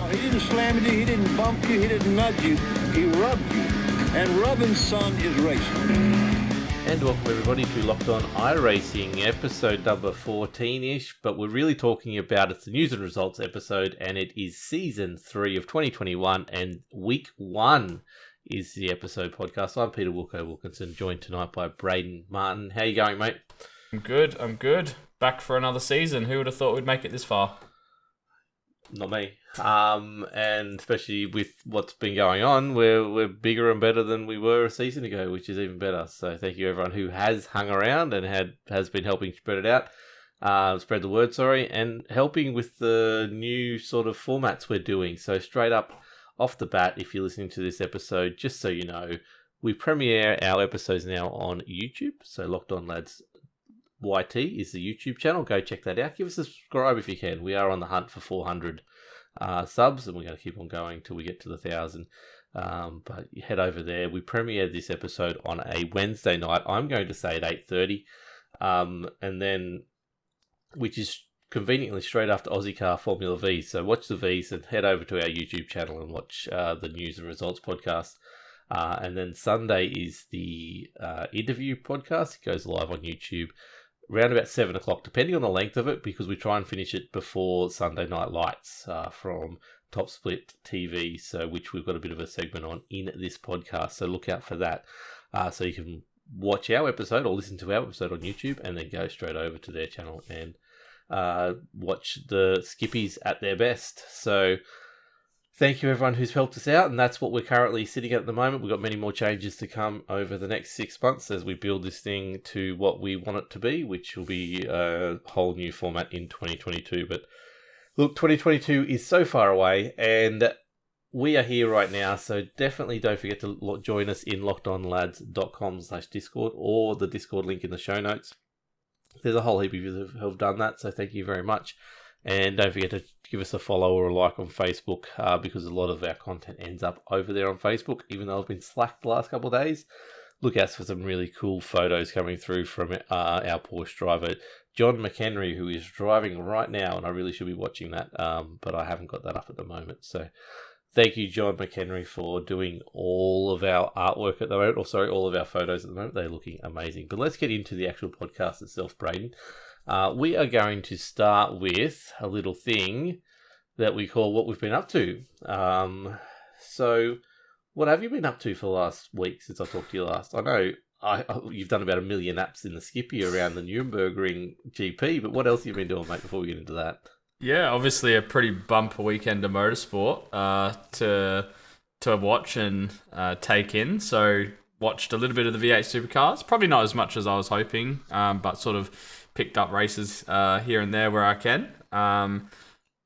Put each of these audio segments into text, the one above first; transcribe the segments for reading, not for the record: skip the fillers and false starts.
He didn't slam you, he didn't bump you, he didn't nudge you, he rubbed you. And rubbing's son is racing. And welcome everybody to Locked On iRacing, episode number 14-ish, but we're really talking about it's the news and results episode, and it is season 3 of 2021, and week 1 is the episode podcast. I'm Peter Wilko Wilkinson, joined tonight by Brayden Martin. How you going, mate? I'm good. Back for another season. Who would have thought we'd make it this far? Not me. And especially with what's been going on, we're bigger and better than we were a season ago, which is even better. So thank you everyone who has hung around and has been helping spread it out, spread the word, and helping with the new sort of formats we're doing. So straight up off the bat, if you're listening to this episode, just so you know, we premiere our episodes now on YouTube. So Locked On Lads YT is the YouTube channel. Go check that out. Give us a subscribe if you can. We are on the hunt for 400 subs, and we're going to keep on going till we get to the 1,000. But you head over there. We premiered this episode on a Wednesday night. I'm going to say at 8:30, and then which is conveniently straight after Ozicar Formula Vee. So watch the V's and head over to our YouTube channel and watch the news and results podcast. And then Sunday is the interview podcast. It goes live on YouTube around about 7 o'clock, depending on the length of it, because we try and finish it before Sunday Night Lights from Top Split TV, so which we've got a bit of a segment on in this podcast. So look out for that. So you can watch our episode or listen to our episode on YouTube and then go straight over to their channel and watch the Skippies at their best. So thank you everyone who's helped us out, and that's what we're currently sitting at the moment. We've got many more changes to come over the next 6 months as we build this thing to what we want it to be, which will be a whole new format in 2022. But look, 2022 is so far away, and we are here right now, so definitely don't forget to join us in lockedonlads.com/Discord or the Discord link in the show notes. There's a whole heap of you who have done that, so thank you very much. And don't forget to give us a follow or a like on Facebook, because a lot of our content ends up over there on Facebook, even though I've been slacked the last couple of days. Look out for some really cool photos coming through from our Porsche driver, John McHenry, who is driving right now, and I really should be watching that, but I haven't got that up at the moment. So thank you, John McHenry, for doing all of our artwork at the moment, all of our photos at the moment. They're looking amazing. But let's get into the actual podcast itself, Brayden. We are going to start with a little thing that we call what we've been up to. So what have you been up to for the last week since I talked to you last? I know you've done about 1 million laps in the Skippy around the Nürburgring GP, but what else have you been doing, mate, before we get into that? Yeah, obviously a pretty bumper weekend of motorsport to watch and take in. So watched a little bit of the V8 supercars, probably not as much as I was hoping, but sort of picked up races here and there where I can,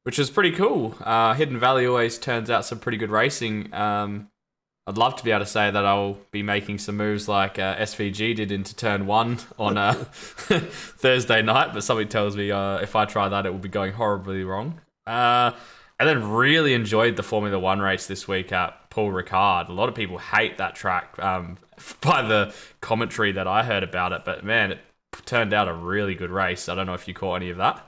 which is pretty cool. Hidden Valley always turns out some pretty good racing. I'd love to be able to say that I'll be making some moves like SVG did into turn 1 on Thursday night, but something tells me if I try that, it will be going horribly wrong. And then really enjoyed the Formula 1 race this week at Paul Ricard. A lot of people hate that track by the commentary that I heard about it, but man, it turned out a really good race. I don't know if you caught any of that.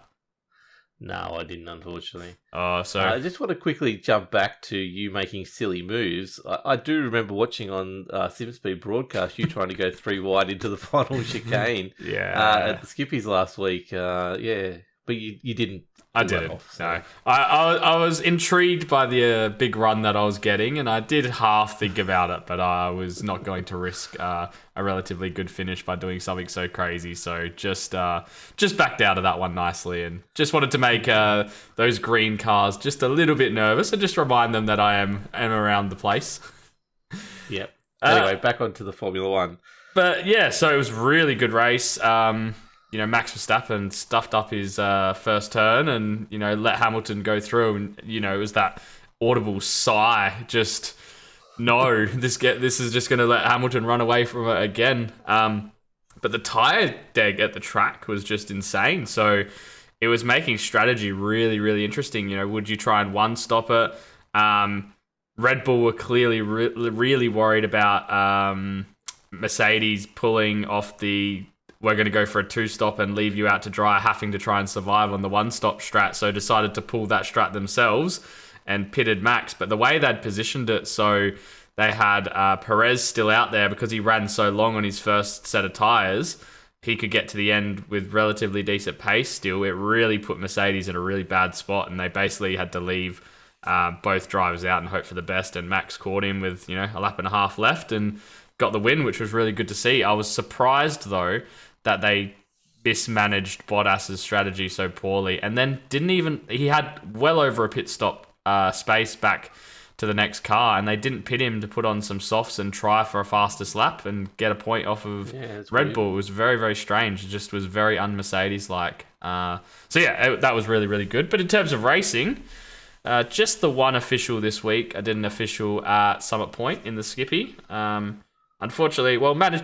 No, I didn't, unfortunately. So I just want to quickly jump back to you making silly moves. I do remember watching on SimSpeed broadcast you trying to go 3 wide into the final chicane at the Skippies last week. But you didn't. I didn't. No. I was intrigued by the big run that I was getting, and I did half think about it, but I was not going to risk a relatively good finish by doing something so crazy. So just backed out of that one nicely, and just wanted to make those green cars just a little bit nervous, and just remind them that I am around the place. Yep. Anyway, back onto the Formula 1. But yeah, so it was a really good race. Max Verstappen stuffed up his first turn and, let Hamilton go through. And, it was that audible sigh. Just, no, this is just going to let Hamilton run away from it again. But the tyre deg at the track was just insane. So it was making strategy really, really interesting. Would you try and one-stop it? Red Bull were clearly really worried about Mercedes pulling off we're going to go for a 2-stop and leave you out to dry, having to try and survive on the 1-stop strat. So decided to pull that strat themselves and pitted Max. But the way they'd positioned it, so they had Perez still out there because he ran so long on his first set of tyres, he could get to the end with relatively decent pace still. It really put Mercedes in a really bad spot, and they basically had to leave both drivers out and hope for the best. And Max caught him with, a lap and a half left and got the win, which was really good to see. I was surprised, though, that they mismanaged Bottas's strategy so poorly, and then he had well over a pit stop space back to the next car, and they didn't pit him to put on some softs and try for a fastest lap and get a point off of Red Bull. It was very, very strange. It just was very un-Mercedes-like. That was really, really good. But in terms of racing, just the one official this week. I did an official at Summit Point in the Skippy. Unfortunately,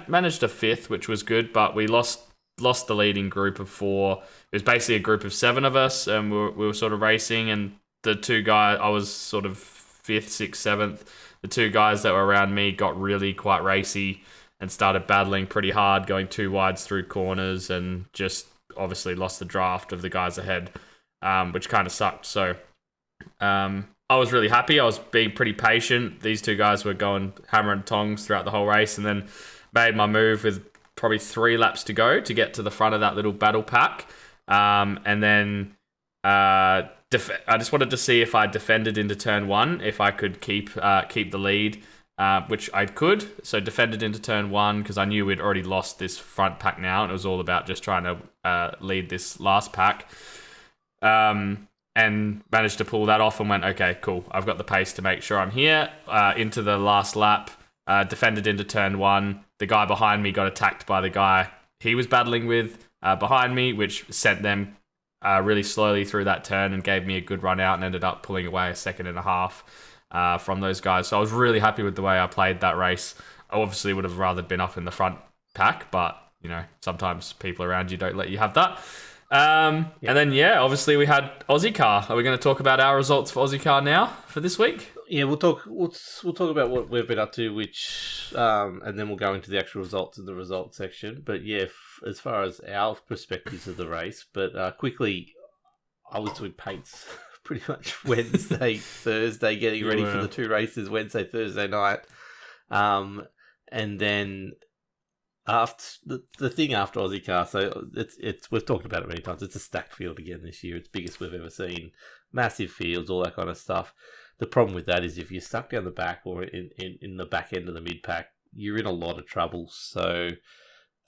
managed a fifth, which was good, but we lost the leading group of 4. It was basically a group of 7 of us, and we were sort of racing, and the 2 guys, I was sort of 5th, 6th, 7th. The 2 guys that were around me got really quite racy and started battling pretty hard, going 2 wides through corners, and just obviously lost the draft of the guys ahead, which kind of sucked. So I was really happy. I was being pretty patient. These 2 guys were going hammer and tongs throughout the whole race, and then made my move with probably 3 laps to go to get to the front of that little battle pack. And then I just wanted to see if I defended into turn 1, if I could keep the lead, which I could. So defended into turn 1 because I knew we'd already lost this front pack now, and it was all about just trying to lead this last pack. And managed to pull that off and went, okay, cool. I've got the pace to make sure I'm here. Into the last lap, defended into turn 1. The guy behind me got attacked by the guy he was battling with behind me, which sent them really slowly through that turn and gave me a good run out, and ended up pulling away a 1.5 seconds from those guys. So I was really happy with the way I played that race. I obviously would have rather been up in the front pack, but sometimes people around you don't let you have that. And then obviously we had Ozicar. Are we going to talk about our results for Ozicar now for this week? Yeah, we'll talk about what we've been up to, which and then we'll go into the actual results in the results section. But as far as our perspectives of the race, but quickly, I was doing paints pretty much Wednesday, Thursday, getting ready for the 2 races, Wednesday, Thursday night, and then after the thing after Ozicar, so it's we've talked about it many times. It's a stacked field again this year. It's biggest we've ever seen, massive fields, all that kind of stuff. The problem with that is if you're stuck down the back or in the back end of the mid pack, you're in a lot of trouble. So,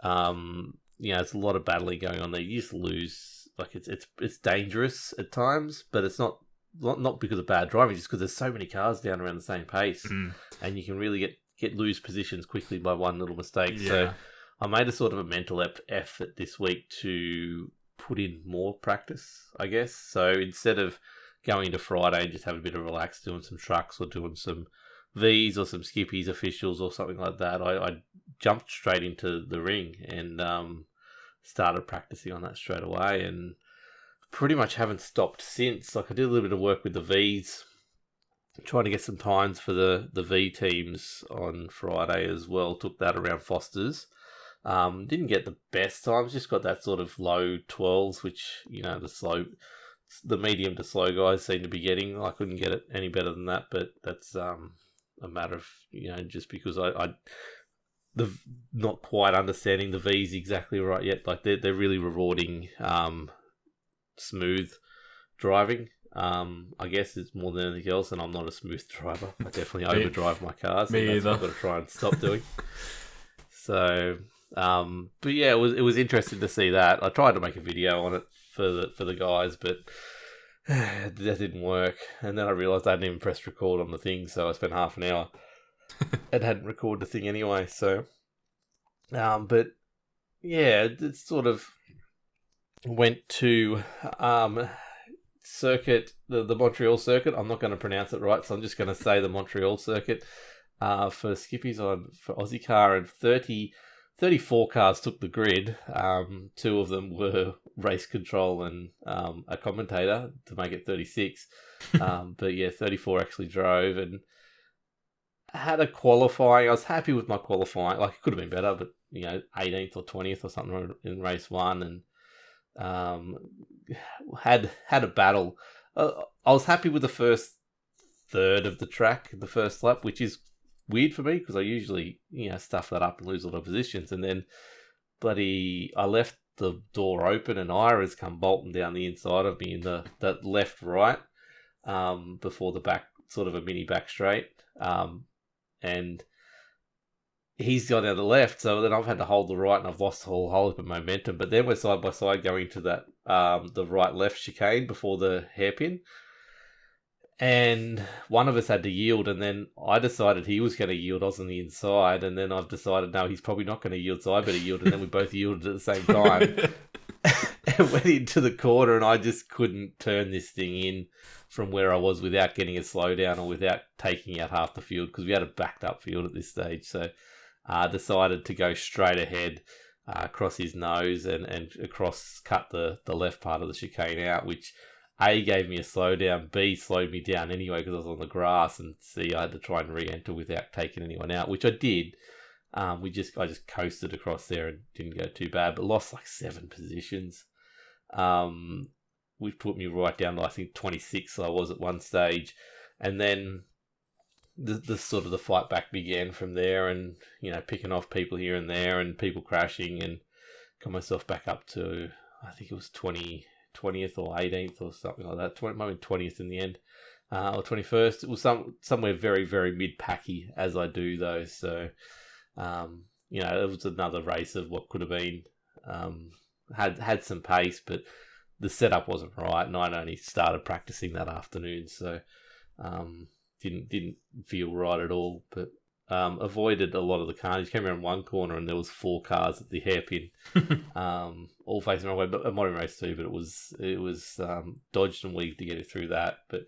it's a lot of battling going on there. You just lose. Like it's dangerous at times, but it's not because of bad driving, just because there's so many cars down around the same pace, and you can really get lose positions quickly by one little mistake. Yeah. So I made a sort of a mental effort this week to put in more practice, I guess. So instead of going into Friday and just having a bit of relax, doing some trucks or doing some V's or some skippies officials or something like that, I jumped straight into the ring and started practicing on that straight away, and pretty much haven't stopped since. Like I did a little bit of work with the V's, trying to get some times for the V teams on Friday as well. Took that around Foster's. Didn't get the best times, just got that sort of low 12s, which, the medium to slow guys seem to be getting. I couldn't get it any better than that, but that's a matter of, just because I not quite understanding the V's exactly right yet. Like they're really rewarding smooth driving. I guess it's more than anything else, and I'm not a smooth driver. I definitely overdrive my cars. Me and that's either. what I've got to try and stop doing. So, but yeah, it was interesting to see that. I tried to make a video on it for the guys, but that didn't work. And then I realised I hadn't even pressed record on the thing, so I spent half an hour and hadn't recorded the thing anyway. So, but yeah, it sort of went to circuit, the Montreal circuit. I'm not going to pronounce it right, so I'm just going to say the Montreal circuit for skippies for Ozicar, and 34 cars took the grid. 2 of them were race control and a commentator to make it 36. But yeah, 34 actually drove and had a qualifying. I was happy with my qualifying. Like it could have been better, but 18th or 20th or something in race 1, and had a battle. I was happy with the first third of the track the first lap, which is weird for me because I usually, stuff that up and lose a lot of positions. And then I left the door open and Ira's come bolting down the inside of me in that left right before the back, sort of a mini back straight. And he's gone down the left, so then I've had to hold the right and I've lost a whole heap of momentum. But then we're side by side going to that the right-left chicane before the hairpin. And one of us had to yield, and then I decided he was going to yield. I was on the inside, and then I've decided, no, he's probably not going to yield, so I better yield. And then we both yielded at the same time. And went into the corner, and I just couldn't turn this thing in from where I was without getting a slowdown or without taking out half the field, because we had a backed up field at this stage. So I decided to go straight ahead across his nose and cut the left part of the chicane out, which A, gave me a slowdown, B, slowed me down anyway because I was on the grass, and C, I had to try and re-enter without taking anyone out, which I did. I just coasted across there and didn't go too bad, but lost like 7 positions. Which put me right down to, I think, 26 I was at one stage. And then the sort of the fight back began from there, and, picking off people here and there and people crashing, and got myself back up to, I think it was 20th or 18th or something like that. Maybe 20th in the end, or 21st. It was somewhere very, very mid-packy as I do those. So, it was another race of what could have been, had some pace, but the setup wasn't right, and I'd only started practicing that afternoon, so didn't feel right at all. But avoided a lot of the carnage. Came around one corner and there was 4 cars at the hairpin, all facing the wrong way. But a modern race too. But it was dodged and weaved to get it through that. But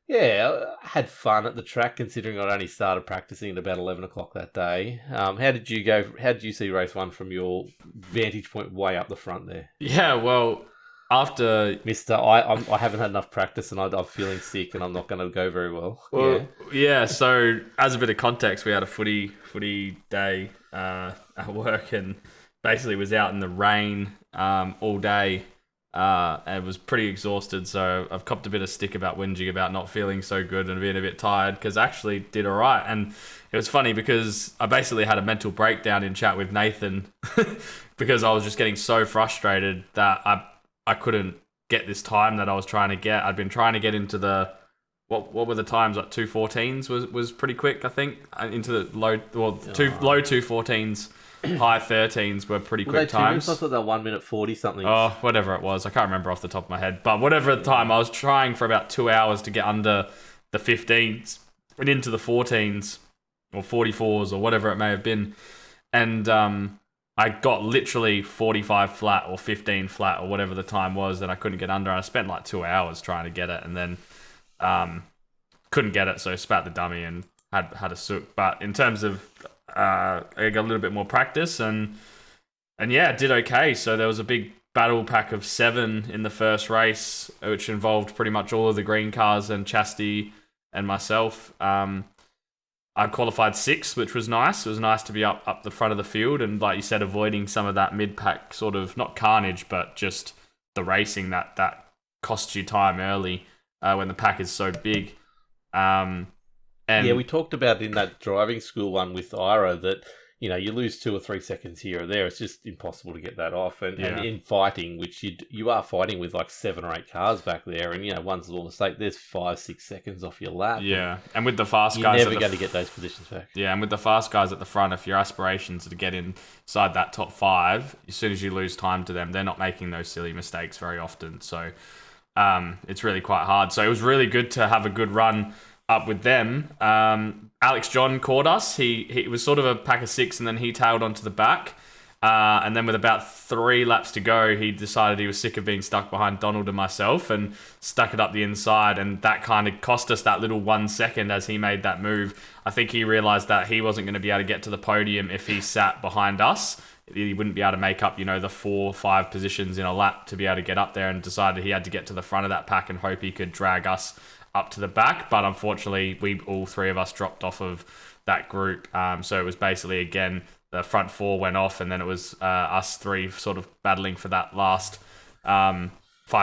yeah, I had fun at the track considering I'd only started practicing at about 11 o'clock that day. How did you go? How did you see race 1 from your vantage point way up the front there? Yeah, well, after Mister, I haven't had enough practice and I'm feeling sick and I'm not going to go very well. Yeah. So as a bit of context, we had a footy day at work, and basically was out in the rain all day. And was pretty exhausted, so I've copped a bit of stick about whinging about not feeling so good and being a bit tired, because I actually did all right. And it was funny because I basically had a mental breakdown in chat with Nathan because I was just getting so frustrated that I couldn't get this time that I was trying to get. I'd been trying to get into the what were the times, like 2:14s was pretty quick, I think, into the low 2:14s. High 13s were pretty quick times. I thought they were 1:40 something. Oh, whatever it was. I can't remember off the top of my head. But whatever the time, I was trying for about 2 hours to get under the 15s and into the 14s or 44s or whatever it may have been. And I got literally 45 flat or 15 flat or whatever the time was that I couldn't get under. And I spent like 2 hours trying to get it, and then couldn't get it, so spat the dummy and had a sook. But in terms of I got a little bit more practice and yeah, did okay. So there was a big battle pack of 7 in the first race, which involved pretty much all of the green cars and Chastity and myself. I qualified 6th, which was nice. It was nice to be up the front of the field, and like you said, avoiding some of that mid-pack sort of, not carnage, but just the racing that costs you time early when the pack is so big. And yeah, we talked about in that driving school one with Ira that, you lose 2 or 3 seconds here or there. It's just impossible to get that off. And in fighting, which you are fighting with like 7 or 8 cars back there, and, one's a little mistake, there's 5-6 seconds off your lap. Yeah, and with the fast guys... You're never going to get those positions back. Yeah, and with the fast guys at the front, if your aspirations are to get inside that top 5, as soon as you lose time to them, they're not making those silly mistakes very often. So it's really quite hard. So it was really good to have a good run up with them. Alex John caught us. He was sort of a pack of 6, and then he tailed onto the back. And then with about 3 laps to go, he decided he was sick of being stuck behind Donald and myself and stuck it up the inside. And that kind of cost us that little 1 second as he made that move. I think he realised that he wasn't going to be able to get to the podium if he sat behind us. He wouldn't be able to make up, the 4 or 5 positions in a lap to be able to get up there, and decided he had to get to the front of that pack and hope he could drag us up to the back. But unfortunately, all 3 of us dropped off of that group. So it was basically, again, the front 4 went off, and then it was us 3 sort of battling for that last 5,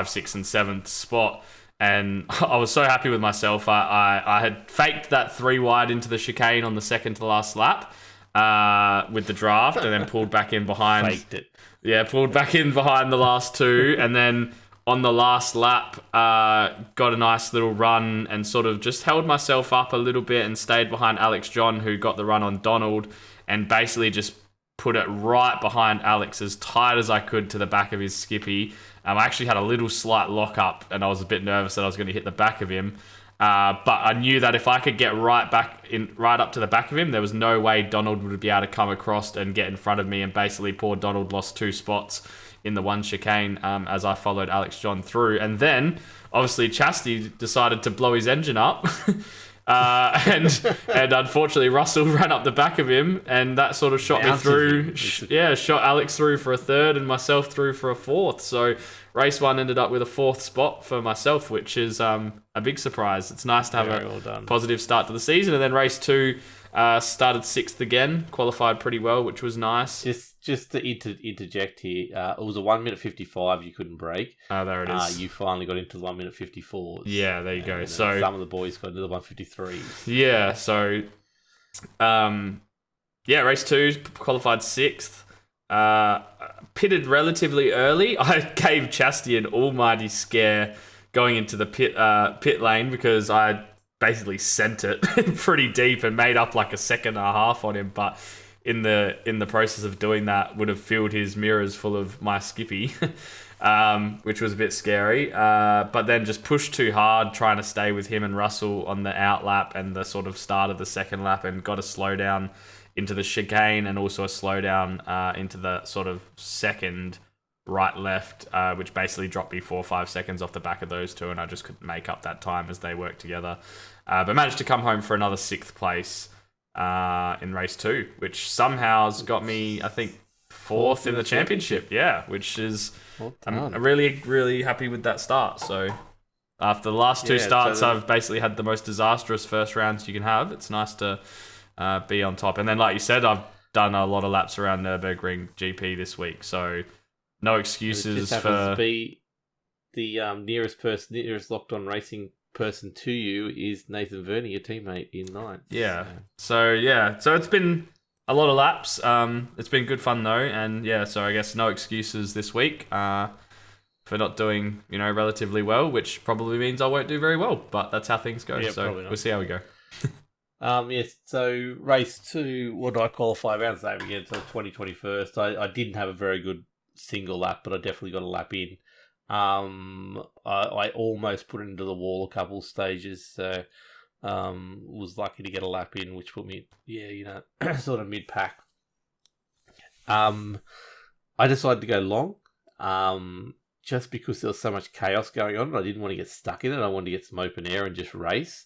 6, and 7th spot. And I was so happy with myself. I had faked that 3 wide into the chicane on the second to last lap with the draft, and then pulled back in behind. Faked it. Yeah, pulled back in behind the last 2, and then on the last lap, got a nice little run and sort of just held myself up a little bit and stayed behind Alex John, who got the run on Donald, and basically just put it right behind Alex as tight as I could to the back of his skippy. I actually had a little slight lock up, and I was a bit nervous that I was going to hit the back of him. But I knew that if I could get right up to the back of him, there was no way Donald would be able to come across and get in front of me. And basically, poor Donald lost 2 spots in the one chicane as I followed Alex John through. And then, obviously, Chastity decided to blow his engine up. And unfortunately, Russell ran up the back of him, and that sort of shot me through. Shot Alex through for a 3rd and myself through for a 4th. So race 1 ended up with a 4th spot for myself, which is a big surprise. It's nice to have a positive start to the season. And then race 2 started 6th again, qualified pretty well, which was nice. Just to interject here, it was a 1:55 you couldn't break. Oh, there it is. You finally got into the 1:54. Yeah, there you go. And, so some of the boys got into the 1:53. Yeah, so race 2 qualified 6th. Pitted relatively early. I gave Chastity an almighty scare going into the pit lane because I basically sent it pretty deep and made up like a 2.5 on him, but in the process of doing that would have filled his mirrors full of my skippy, which was a bit scary. But then just pushed too hard trying to stay with him and Russell on the out lap and the sort of start of the second lap, and got a slowdown into the chicane and also a slowdown into the sort of second right-left, which basically dropped me 4 or 5 seconds off the back of those 2, and I just couldn't make up that time as they worked together. But managed to come home for another 6th place in race 2, which somehow has got me, I think, 4th in the championship. Yeah, which is... I'm really, really happy with that start. So after the last 2 starts, I've basically had the most disastrous first rounds you can have. It's nice to be on top. And then, like you said, I've done a lot of laps around Nürburgring GP this week, so no excuses. It just happens to be the nearest locked on racing person to you is Nathan Verney, your teammate in 9th. Yeah. So it's been a lot of laps. It's been good fun though, and so I guess no excuses this week for not doing relatively well, which probably means I won't do very well. But that's how things go. So we'll see how we go. Yes, so race 2, what did I qualify around the same again? So 2021st. I didn't have a very good single lap, but I definitely got a lap in. I almost put it into the wall a couple stages, so was lucky to get a lap in, which put me, sort of mid-pack. I decided to go long, just because there was so much chaos going on, and I didn't want to get stuck in it. I wanted to get some open air and just race.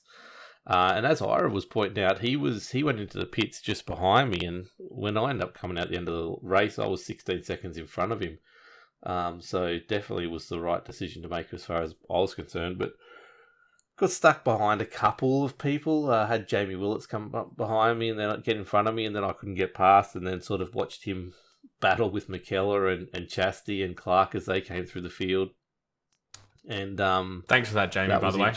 And as Ira was pointing out, he went into the pits just behind me, and when I ended up coming out at the end of the race, I was 16 seconds in front of him. So definitely was the right decision to make as far as I was concerned, but got stuck behind a couple of people. Had Jamie Willett come up behind me and then get in front of me, and then I couldn't get past, and then sort of watched him battle with McKellar and Chastity and Clark as they came through the field. And thanks for that, Jamie, by the way.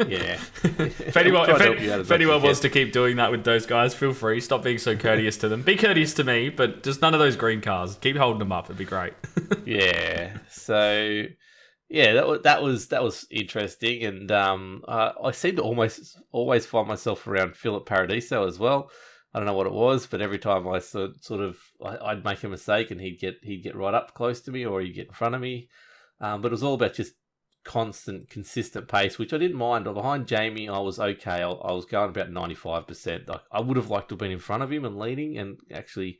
Yeah. If anyone wants to keep doing that with those guys, feel free. Stop being so courteous to them. Be courteous to me, but just none of those green cars. Keep holding them up. It'd be great. Yeah. So that was interesting, and I seem to always find myself around Philip Paradiso as well. I don't know what it was, but every time I I'd make a mistake and he'd get right up close to me, or he'd get in front of me. But it was all about just consistent pace, which I didn't mind. Behind Jamie, I was okay. I was going about 95%. I would have liked to have been in front of him and leading and actually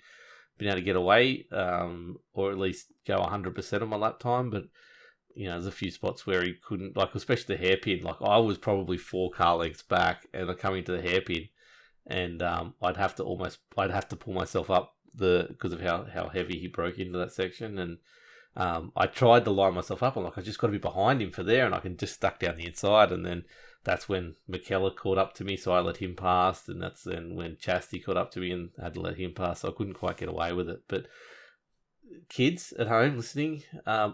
been able to get away, or at least go 100% on my lap time. But, there's a few spots where he couldn't, like especially the hairpin. Like I was probably 4 car lengths back and I'm coming to the hairpin, and I'd have to pull myself up because of how heavy he broke into that section. And I tried to line myself up. I'm like, I just got to be behind him for there, and I can just stuck down the inside. And then that's when McKellar caught up to me, so I let him pass. And that's then when Chastity caught up to me and had to let him pass, so I couldn't quite get away with it. But kids at home listening,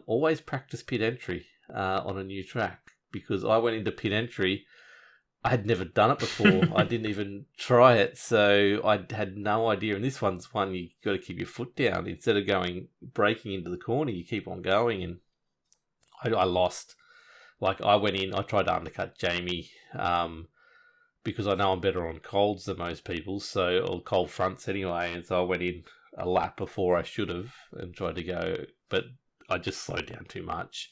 always practice pit entry on a new track, because I went into pit entry. I had never done it before. I didn't even try it, so I had no idea. And this one's one you got to keep your foot down. Instead of breaking into the corner, you keep on going. And I lost. Like, I went in, I tried to undercut Jamie because I know I'm better on colds than most people, or cold fronts anyway. And so I went in a lap before I should have and tried to go, but I just slowed down too much.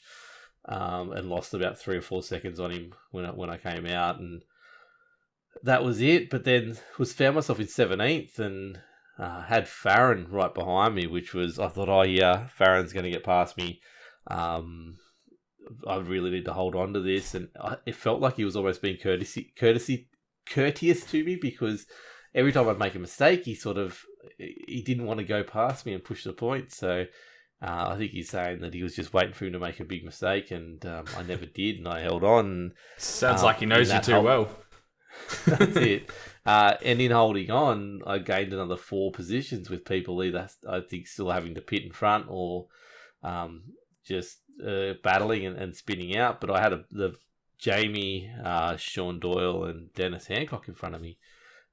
And lost about 3 or 4 seconds on him when I came out, and that was it. But then found myself in 17th and had Farron right behind me, which was, I thought, oh yeah, Farron's going to get past me. I really need to hold on to this, and it felt like he was almost being courteous to me, because every time I'd make a mistake, he didn't want to go past me and push the point. So I think he's saying that he was just waiting for him to make a big mistake, and I never did, and I held on. Sounds like he knows you too well. That's it. And in holding on, I gained another 4 positions with people either, I think, still having to pit in front or just battling and spinning out. But I had the Jamie, Sean Doyle, and Dennis Hancock in front of me.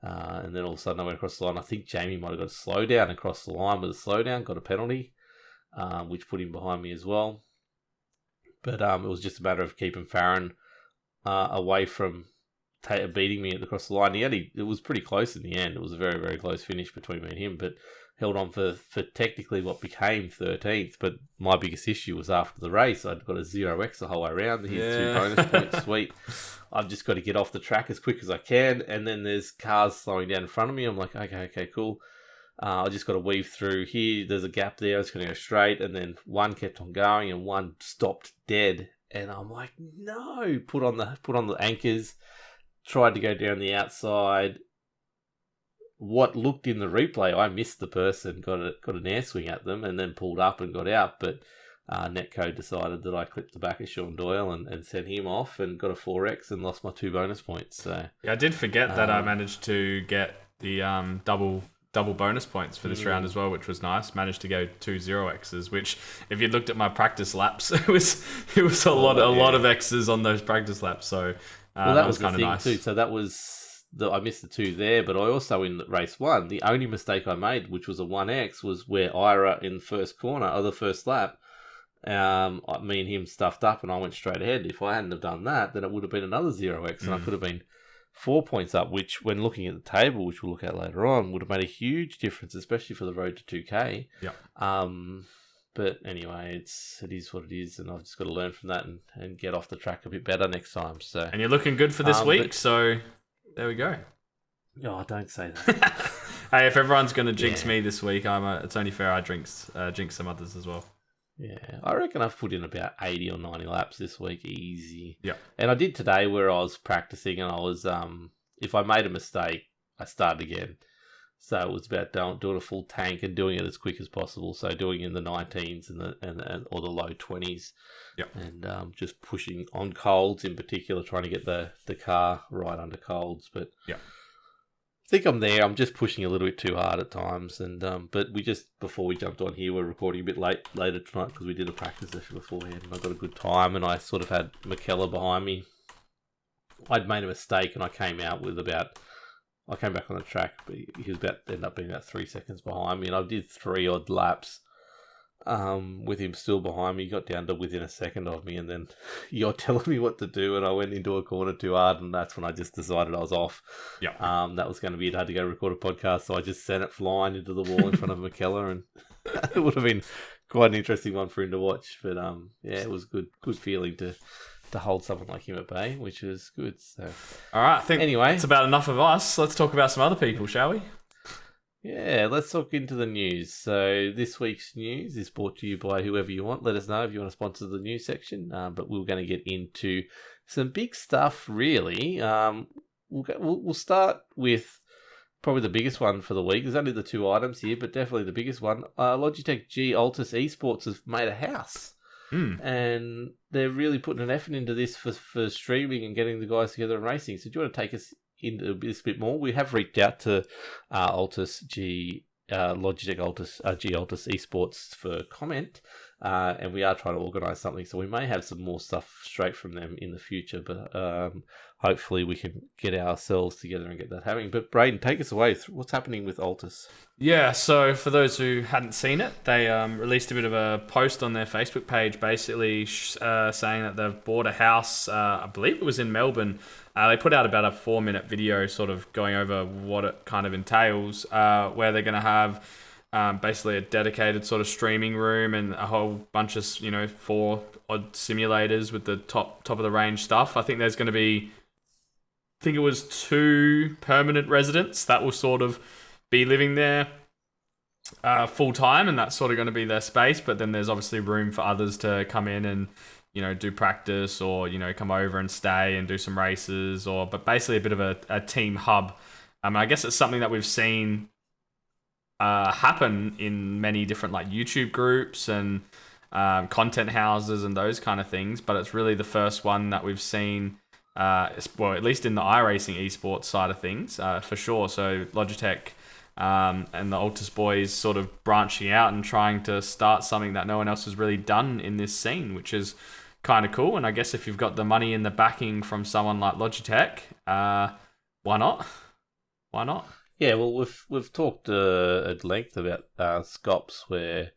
And then all of a sudden I went across the line. I think Jamie might have got a slowdown across the line, with a slowdown, got a penalty. Which put him behind me as well. But it was just a matter of keeping Farron away from beating me across the line. It was pretty close in the end. It was a very, very close finish between me and him, but held on for technically what became 13th. But my biggest issue was after the race, I'd got a 0x the whole way around. Here's 2 bonus points, sweet. I've just got to get off the track as quick as I can, and then there's cars slowing down in front of me. I'm like, okay, cool. I just got to weave through here. There's a gap there. I was going to go straight, and then one kept on going, and one stopped dead. And I'm like, no! Put on the anchors. Tried to go down the outside. What looked in the replay, I missed the person. Got an air swing at them, and then pulled up and got out. But Netcode decided that I clipped the back of Sean Doyle and sent him off, and got a 4x and lost my 2 bonus points. So yeah, I did forget that I managed to get the double bonus points for this round as well, which was nice. Managed to go 2 0x's, which if you looked at my practice laps, it was a lot of x's on those practice laps. So that was kind of nice too. So that was I missed the 2 there, but I also in race 1, the only mistake I made, which was a 1x, was where Ira in the first corner or the first lap, me and him stuffed up, and I went straight ahead. If I hadn't have done that, then it would have been another 0x, and I could have been 4 points up, which, when looking at the table, which we'll look at later on, would have made a huge difference, especially for the road to 2K. Yeah. But anyway, it is what it is, and I've just got to learn from that and get off the track a bit better next time. So, and you're looking good for this week, so there we go. Oh, don't say that. Hey, if everyone's going to jinx me this week, it's only fair I jinx some others as well. Yeah, I reckon I've put in about 80 or 90 laps this week, easy. Yeah. And I did today where I was practicing, and I was, if I made a mistake, I started again. So it was about doing a full tank and doing it as quick as possible. So doing in the 19s and or the low 20s. Yeah. And just pushing on colds in particular, trying to get the car right under colds. But yeah. I think I'm there. I'm just pushing a little bit too hard at times, and but before we jumped on here, we're recording a bit later tonight because we did a practice session beforehand, and I got a good time, and I sort of had McKellar behind me. I'd made a mistake, and I came back on the track, but he was ended up being about 3 seconds behind me, and I did 3 odd laps. With him still behind me, he got down to within a second of me, and then you're telling me what to do, and I went into a corner too hard, and that's when I just decided I was off. Yeah. That was going to be it. I had to go record a podcast, so I just sent it flying into the wall in front of McKellar, and it would have been quite an interesting one for him to watch. But yeah, it was good feeling to hold someone like him at bay, which was good. So, all right, I think anyway, it's about enough of us. Let's talk about some other people, shall we? Yeah, let's talk into the news. So this week's news is brought to you by whoever you want. Let us know if you want to sponsor the news section. But we're going to get into some big stuff, really. We'll start with probably the biggest one for the week. There's only the 2 items here, but definitely the biggest one. Logitech G Altus esports has made a house. And they're really putting an effort into this for streaming and getting the guys together and racing. So do you want to take us into this a bit more? We have reached out to Logitech Altus G Altus esports for comment. and we are trying to organise something, so we may have some more stuff straight from them in the future, but hopefully we can get ourselves together and get that happening. But Brayden, take us away. What's happening with Altus? Yeah, so for those who hadn't seen it, they released a bit of a post on their Facebook page, basically saying that they've bought a house, I believe it was in Melbourne. They put out about a 4-minute video sort of going over what it kind of entails, where they're going to have basically a dedicated sort of streaming room and a whole bunch of, 4 odd simulators with the top of the range stuff. I think there's going to be, I think it was 2 permanent residents that will sort of be living there full time, and that's sort of going to be their space. But then there's obviously room for others to come in and, do practice or, come over and stay and do some races, but basically a bit of a team hub. I guess it's something that we've seen happen in many different like YouTube groups and content houses and those kind of things, but it's really the first one that we've seen, well, at least in the iRacing esports side of things, for sure. So Logitech and the Altus boys sort of branching out and trying to start something that no one else has really done in this scene, which is kind of cool. And I guess if you've got the money and the backing from someone like Logitech, why not? Why not? Yeah, well, we've talked at length about Scops, where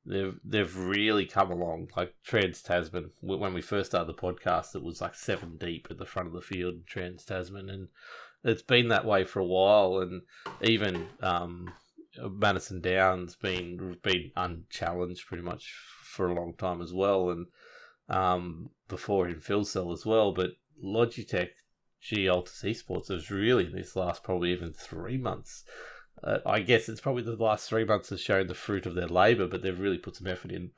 they've really come along. Like Trans Tasman, when we first started the podcast, it was like 7 deep at the front of the field, Trans Tasman, and it's been that way for a while. And even Madison Downs been unchallenged pretty much for a long time as well, and before in Phil Cell as well. But Logitech G Altus Esports has really, this last probably even 3 months, I guess it's probably the last 3 months has shown the fruit of their labour, but they've really put some effort in,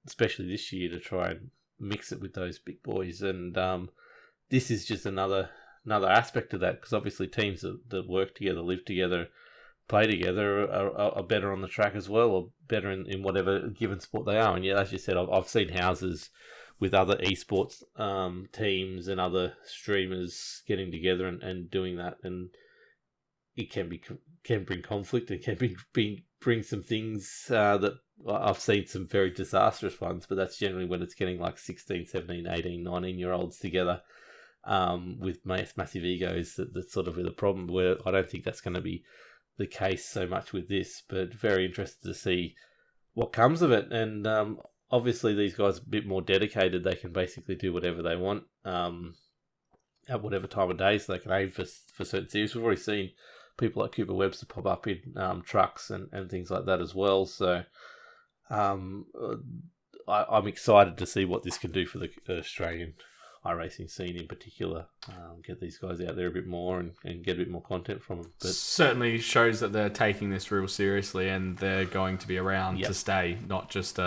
especially this year, to try and mix it with those big boys. And this is just another aspect of that, because obviously teams that work together, live together, play together are better on the track as well, or better in whatever given sport they are. And yeah, as you said, I've seen houses with other esports teams and other streamers getting together and doing that, and it can bring conflict, and can bring some things that I've seen some very disastrous ones, but that's generally when it's getting like 16, 17, 18, 19-year-olds together with massive egos that's sort of the problem, where I don't think that's going to be the case so much with this, but very interested to see what comes of it. And obviously, these guys are a bit more dedicated. They can basically do whatever they want at whatever time of day, so they can aim for certain series. We've already seen people like Cooper Webster pop up in trucks and things like that as well. So I'm excited to see what this can do for the Australian iRacing scene in particular. Get these guys out there a bit more and get a bit more content from them. But certainly shows that they're taking this real seriously, and they're going to be around Yep. to stay, not just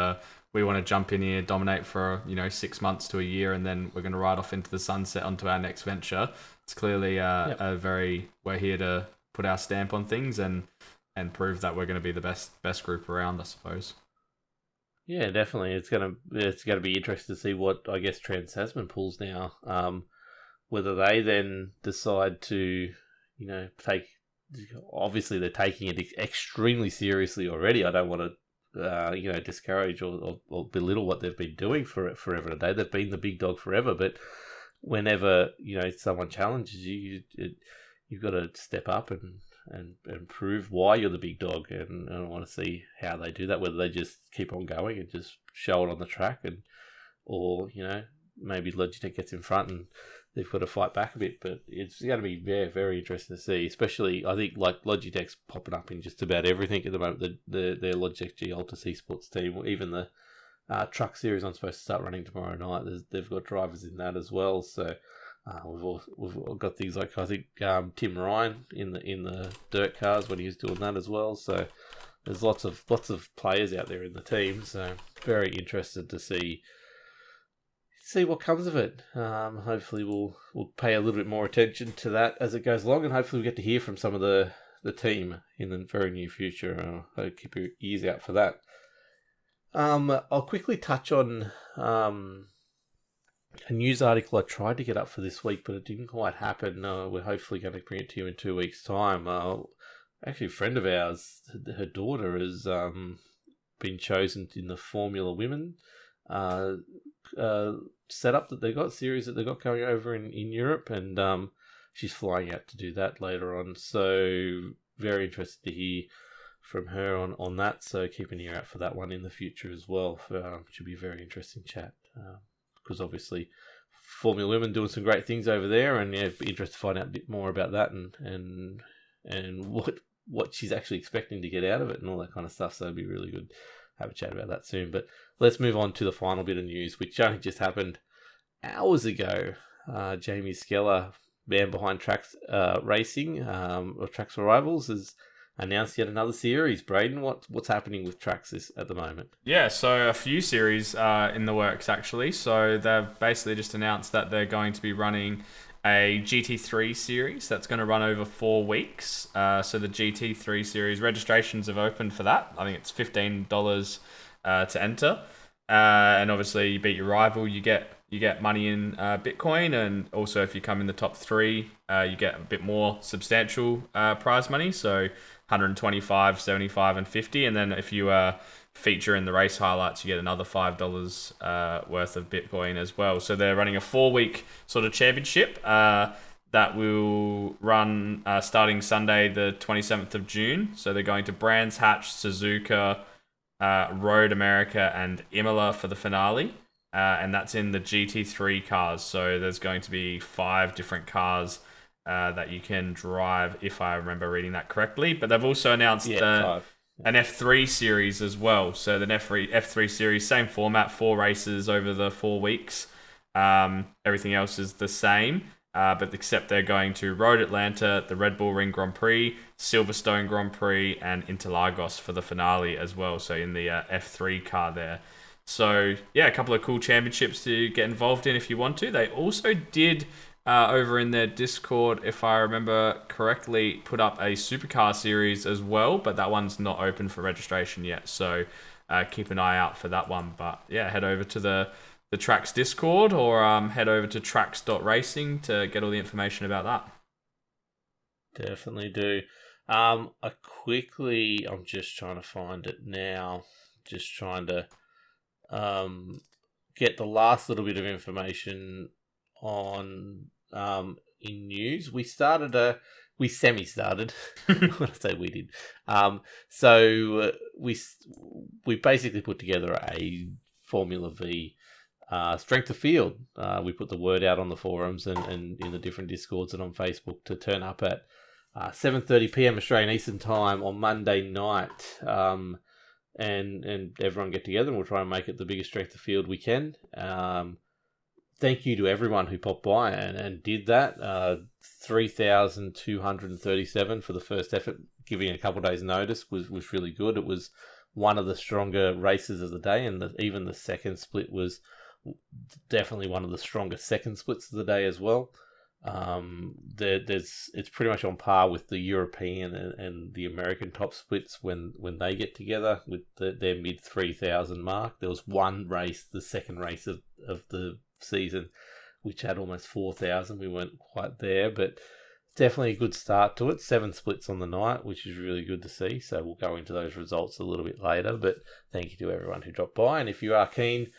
we want to jump in here, dominate for 6 months to a year, and then we're going to ride off into the sunset onto our next venture. It's clearly we're here to put our stamp on things and prove that we're going to be the best group around, I suppose. yeah, definitely, it's gonna be interesting to see what, I guess, Trans Tasman pulls now. Whether they then decide to take. Obviously, they're taking it extremely seriously already. I don't want to discourage or belittle what they've been doing for it forever and a day. They've been the big dog forever, but whenever someone challenges you, you've got to step up and prove why you're the big dog. And I want to see how they do that. Whether they just keep on going and just show it on the track, or maybe Logitech gets in front and they've got to fight back a bit. But it's going to be very, very interesting to see. Especially, I think, like Logitech's popping up in just about everything at the moment. Their Logitech G Altus esports team, even the truck series I'm supposed to start running tomorrow night. They've got drivers in that as well. So we've got things like, I think, Tim Ryan in the dirt cars when he was doing that as well. So there's lots of players out there in the team. So very interested to see what comes of it. Hopefully we'll pay a little bit more attention to that as it goes along, and hopefully we get to hear from some of the team in the very near future. I'll keep your ears out for that. I'll quickly touch on a news article I tried to get up for this week, but it didn't quite happen. We're hopefully going to bring it to you in 2 weeks' time. Actually, a friend of ours, her daughter is been chosen in the Formula Women setup that they got, series that they got going over in Europe, and she's flying out to do that later on. So very interested to hear from her on that. So keep an ear out for that one in the future as well. Should be a very interesting chat because obviously Formula Women doing some great things over there, and yeah, be interested to find out a bit more about that and what she's actually expecting to get out of it and all that kind of stuff. So it'd be really good. Have a chat about that soon. But let's move on to the final bit of news, which only just happened hours ago. Jamie Skeller, man behind Trax Racing, or Trax Rivals, has announced yet another series. Brayden, what's happening with Trax at the moment? Yeah, so a few series are in the works, actually. So they've basically just announced that they're going to be running a Gt3 series that's going to run over 4 weeks. So the Gt3 series registrations have opened for that. I think it's $15 to enter. And obviously, you beat your rival, you get money in Bitcoin, and also if you come in the top 3, you get a bit more substantial prize money. So 125, 75, and 50. And then if you feature in the race highlights, you get another $5 worth of Bitcoin as well. So they're running a 4-week sort of championship that will run starting Sunday, the 27th of June. So they're going to Brands Hatch, Suzuka, Road America, and Imola for the finale. And that's in the Gt3 cars. So there's going to be 5 different cars that you can drive, if I remember reading that correctly. But they've also announced an F3 series as well. So the F3 series, same format, 4 races over the 4 weeks. Everything else is the same, but except they're going to Road Atlanta, the Red Bull Ring Grand Prix, Silverstone Grand Prix, and Interlagos for the finale as well. So in the F3 car there. So yeah, a couple of cool championships to get involved in if you want to. They also did over in their Discord, if I remember correctly, put up a supercar series as well, but that one's not open for registration yet. So keep an eye out for that one. But yeah, head over to the Trax Discord or head over to trax.racing to get all the information about that. Definitely do. I'm just trying to find it now. Just trying to get the last little bit of information on in news. We semi-started. When I say we did. So we basically put together a Formula Vee strength of field. We put the word out on the forums and in the different Discords and on Facebook to turn up at 7:30 p.m. Australian Eastern Time on Monday night. And everyone get together and we'll try and make it the biggest strength of field we can. Thank you to everyone who popped by and did that. 3,237 for the first effort, giving a couple of days' notice was really good. It was one of the stronger races of the day, and even the second split was definitely one of the stronger second splits of the day as well. It's pretty much on par with the European and the American top splits when they get together with their mid 3,000 mark. There was one race, the second race of the season, which had almost 4,000. We weren't quite there, but definitely a good start to it. 7 splits on the night, which is really good to see. So we'll go into those results a little bit later, but thank you to everyone who dropped by. And if you are keen,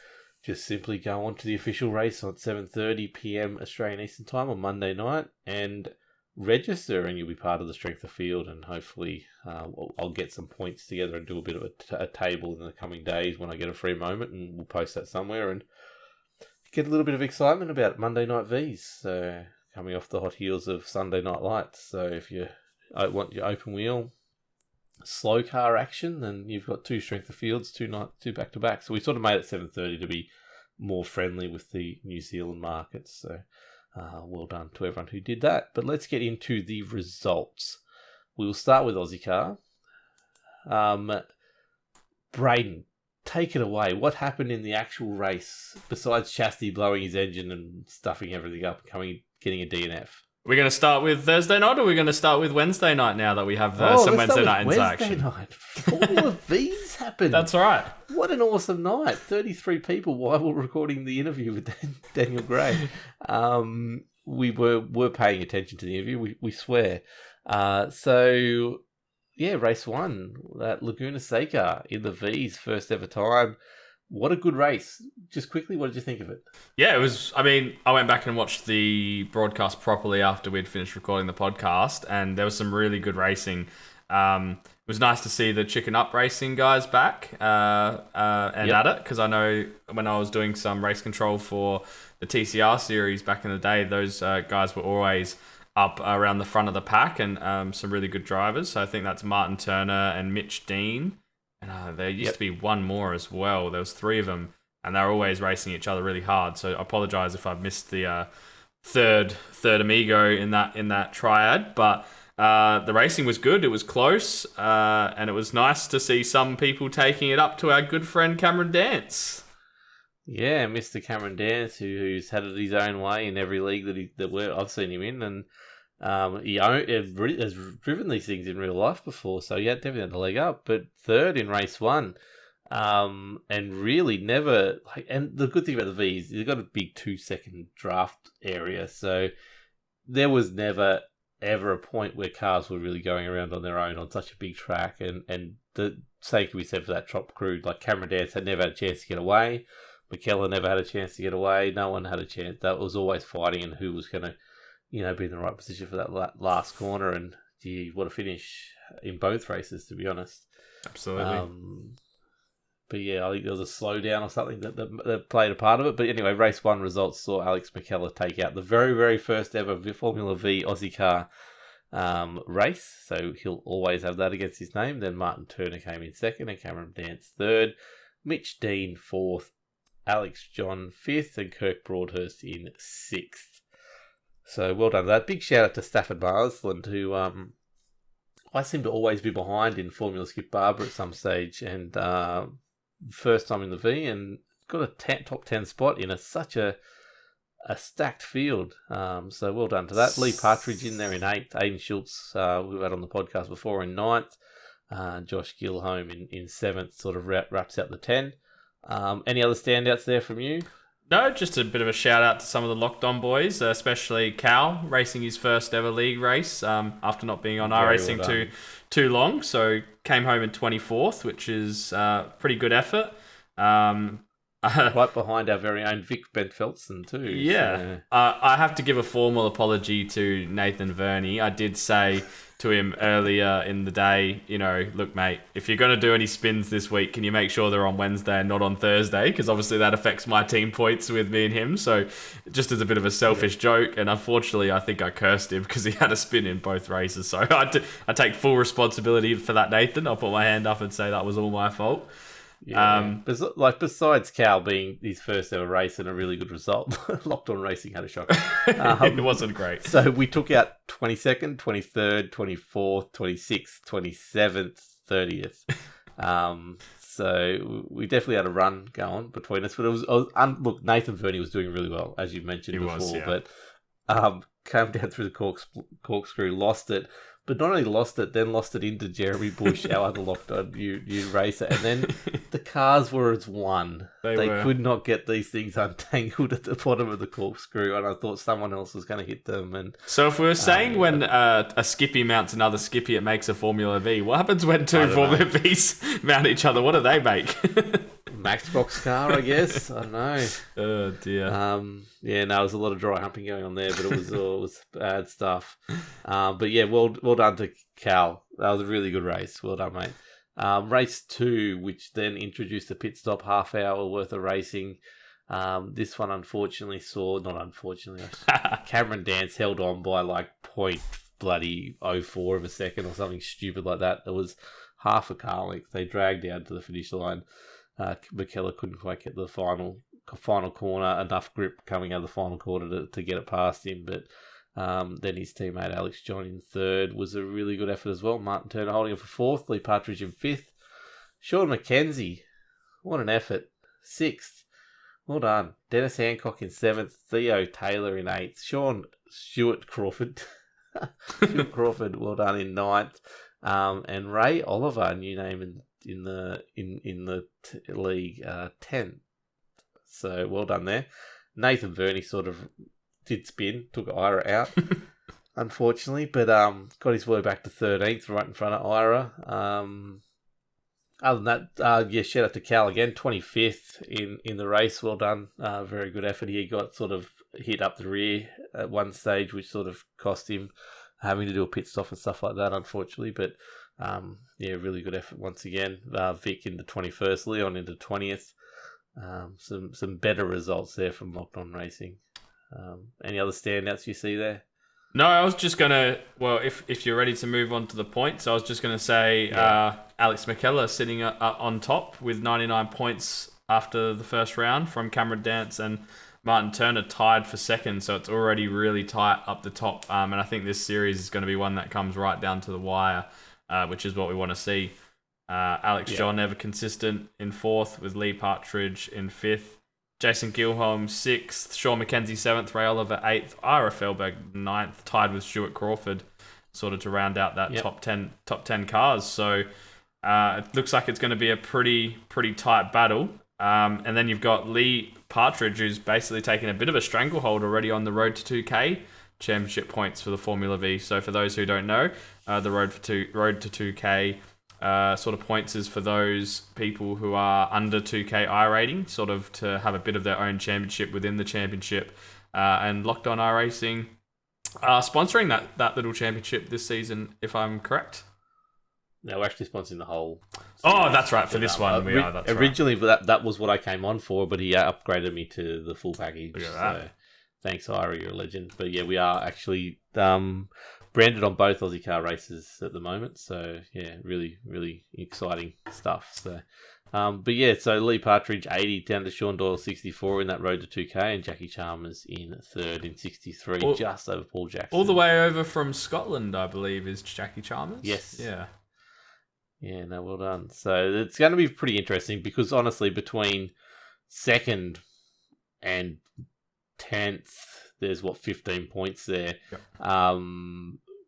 just simply go on to the official race on 7:30 p.m. Australian Eastern Time on Monday night and register, and you'll be part of the strength of field. And hopefully I'll get some points together and do a bit of a table in the coming days when I get a free moment, and we'll post that somewhere and get a little bit of excitement about Monday Night V's. So coming off the hot heels of Sunday Night Lights. So if you want your open wheel slow car action, then you've got 2 strength of fields, 2 back to back. So we sort of made it 7:30 to be more friendly with the New Zealand markets. So well done to everyone who did that. But let's get into the results. We'll start with Ozicar. Brayden, take it away. What happened in the actual race besides Chastity blowing his engine and stuffing everything up, getting a DNF? We're going to start with Thursday night, or we're going to start with Wednesday night now that we have some Wednesday night into action? Night. Formula V's happened. That's right. What an awesome night. 33 people while we're recording the interview with Daniel Gray. We were paying attention to the interview, we swear. So, race 1 at Laguna Seca in the V's first ever time. What a good race. Just quickly, what did you think of it? Yeah, it was. I mean, I went back and watched the broadcast properly after we'd finished recording the podcast, and there was some really good racing. It was nice to see the Chicken Up Racing guys back at it, because I know when I was doing some race control for the TCR series back in the day, those guys were always up around the front of the pack, and some really good drivers. So I think that's Martin Turner and Mitch Dean. And there used to be one more as well. There was 3 of them, and they're always racing each other really hard. So I apologise if I've missed the third amigo in that triad. But the racing was good. It was close, and it was nice to see some people taking it up to our good friend Cameron Dance. Yeah, Mr. Cameron Dance, who's had it his own way in every league that I've seen him in, and he has driven these things in real life before, so yeah, definitely had the leg up. But 3rd in race 1, and really never. And the good thing about the V's, they've got a big 2-second draft area, so there was never ever a point where cars were really going around on their own on such a big track. And the same can be said for that top crew. Like Cameron Dance had never had a chance to get away. McKellar never had a chance to get away. No one had a chance. That was always fighting, and who was going to, be in the right position for that last corner. And what a finish in both races, to be honest. Absolutely. But yeah, I think there was a slowdown or something that played a part of it. But anyway, race 1 results saw Alex McKellar take out the very, very first ever Formula Vee Ozicar race. So he'll always have that against his name. Then Martin Turner came in 2nd and Cameron Dance 3rd. Mitch Dean 4th. Alex John 5th and Kirk Broadhurst in 6th. So well done to that. Big shout out to Stafford Marsland, who I seem to always be behind in Formula Skip Barber at some stage, and first time in the V, and got a top 10 spot in such a stacked field. So well done to that. Lee Partridge in there in 8th. Aidan Schultz, we've had on the podcast before, in 9th. Josh Gilholm in 7th, sort of wraps out the 10. Any other standouts there from you? No, just a bit of a shout out to some of the Locked On boys, especially Cal racing his first ever league race after not being on iRacing too long. So came home in 24th, which is pretty good effort. Right behind our very own Vic Bentfeldson too. Yeah. So. I have to give a formal apology to Nathan Verney. I did say to him earlier in the day, look, mate, if you're going to do any spins this week, can you make sure they're on Wednesday and not on Thursday? Because obviously that affects my team points with me and him. So just as a bit of a selfish joke, and unfortunately I think I cursed him because he had a spin in both races. So I take full responsibility for that, Nathan. I'll put my hand up and say that was all my fault. Yeah, besides Cal being his first ever race and a really good result, Locked On Racing had a shocker. It wasn't great. So we took out 22nd, 23rd, 24th, 26th, 27th, 30th. So we definitely had a run going between us. But it was look, Nathan Verney was doing really well, as you mentioned before. Yeah. But came down through the corkscrew, lost it. But not only lost it, then lost it into Jeremy Bush, our other Locked On new racer. And then the cars were as one. They could not get these things untangled at the bottom of the corkscrew, and I thought someone else was going to hit them. And so if we were saying when a Skippy mounts another Skippy, it makes a Formula V. What happens when two Formula Vs mount each other? What do they make? Matchbox car, I guess. I don't know. Oh dear. Yeah, no, there was a lot of dry humping going on there, but it was bad stuff. But yeah, well done to Cal. That was a really good race. Well done, mate. Race 2, which then introduced a pit stop, half hour worth of racing. This one Cameron Dance held on by like .04 of a second or something stupid like that. There was half a car length. They dragged down to the finish line. McKellar couldn't quite get the final corner, enough grip coming out of the final corner to get it past him. But then his teammate Alex John in 3rd was a really good effort as well. Martin Turner holding it for 4th, Lee Partridge in 5th. Sean McKenzie, what an effort, 6th. Well done. Dennis Hancock in 7th, Theo Taylor in 8th, Stuart Crawford, well done in 9th, and Ray Oliver, a new name in the league, 10th. So well done there. Nathan Verney sort of did spin, took Ira out. unfortunately, but got his way back to 13th, right in front of Ira. Other than that, shout out to Cal again, 25th in the race. Well done. Very good effort. He got sort of hit up the rear at one stage, which sort of cost him having to do a pit stop and stuff like that, unfortunately. But really good effort once again. Vic into 21st, Leon into 20th. Some better results there from Locked On Racing. Any other standouts you see there? No, I was just going to, if you're ready to move on to the points, I was just going to say Alex McKellar sitting on top with 99 points after the first round from Cameron Dance, and Martin Turner tied for second, so it's already really tight up the top. And I think this series is going to be one that comes right down to the wire, which is what we want to see. Alex John ever consistent in 4th with Lee Partridge in 5th. Jason Gilholm 6th, Sean McKenzie 7th, Ray Oliver 8th, Ira Felberg 9th, tied with Stuart Crawford, sort of to round out that top 10 cars. So it looks like it's going to be a pretty tight battle. And then you've got Lee Partridge, who's basically taken a bit of a stranglehold already on the road to 2K championship points for the Formula Vee. So for those who don't know, the road to 2K sort of points is for those people who are under 2K iRating, sort of to have a bit of their own championship within the championship. And Locked On iRacing sponsoring that little championship this season, if I'm correct. No, we're actually sponsoring the whole. Oh, that's right. For this one, we are. That's originally, right. that was what I came on for, but he upgraded me to the full package. Look at that. So thanks, Ira, you're a legend. But yeah, we are actually branded on both Ozicar races at the moment. So yeah, really, really exciting stuff. So, so Lee Partridge 80 down to Sean Doyle 64 in that road to 2K, and Jackie Chalmers in 3rd in 63, just over Paul Jackson. All the way over from Scotland, I believe, is Jackie Chalmers. Yes. Yeah. Yeah, no, well done. So it's going to be pretty interesting because honestly, between 2nd and 10th, there's 15 points there. Yep.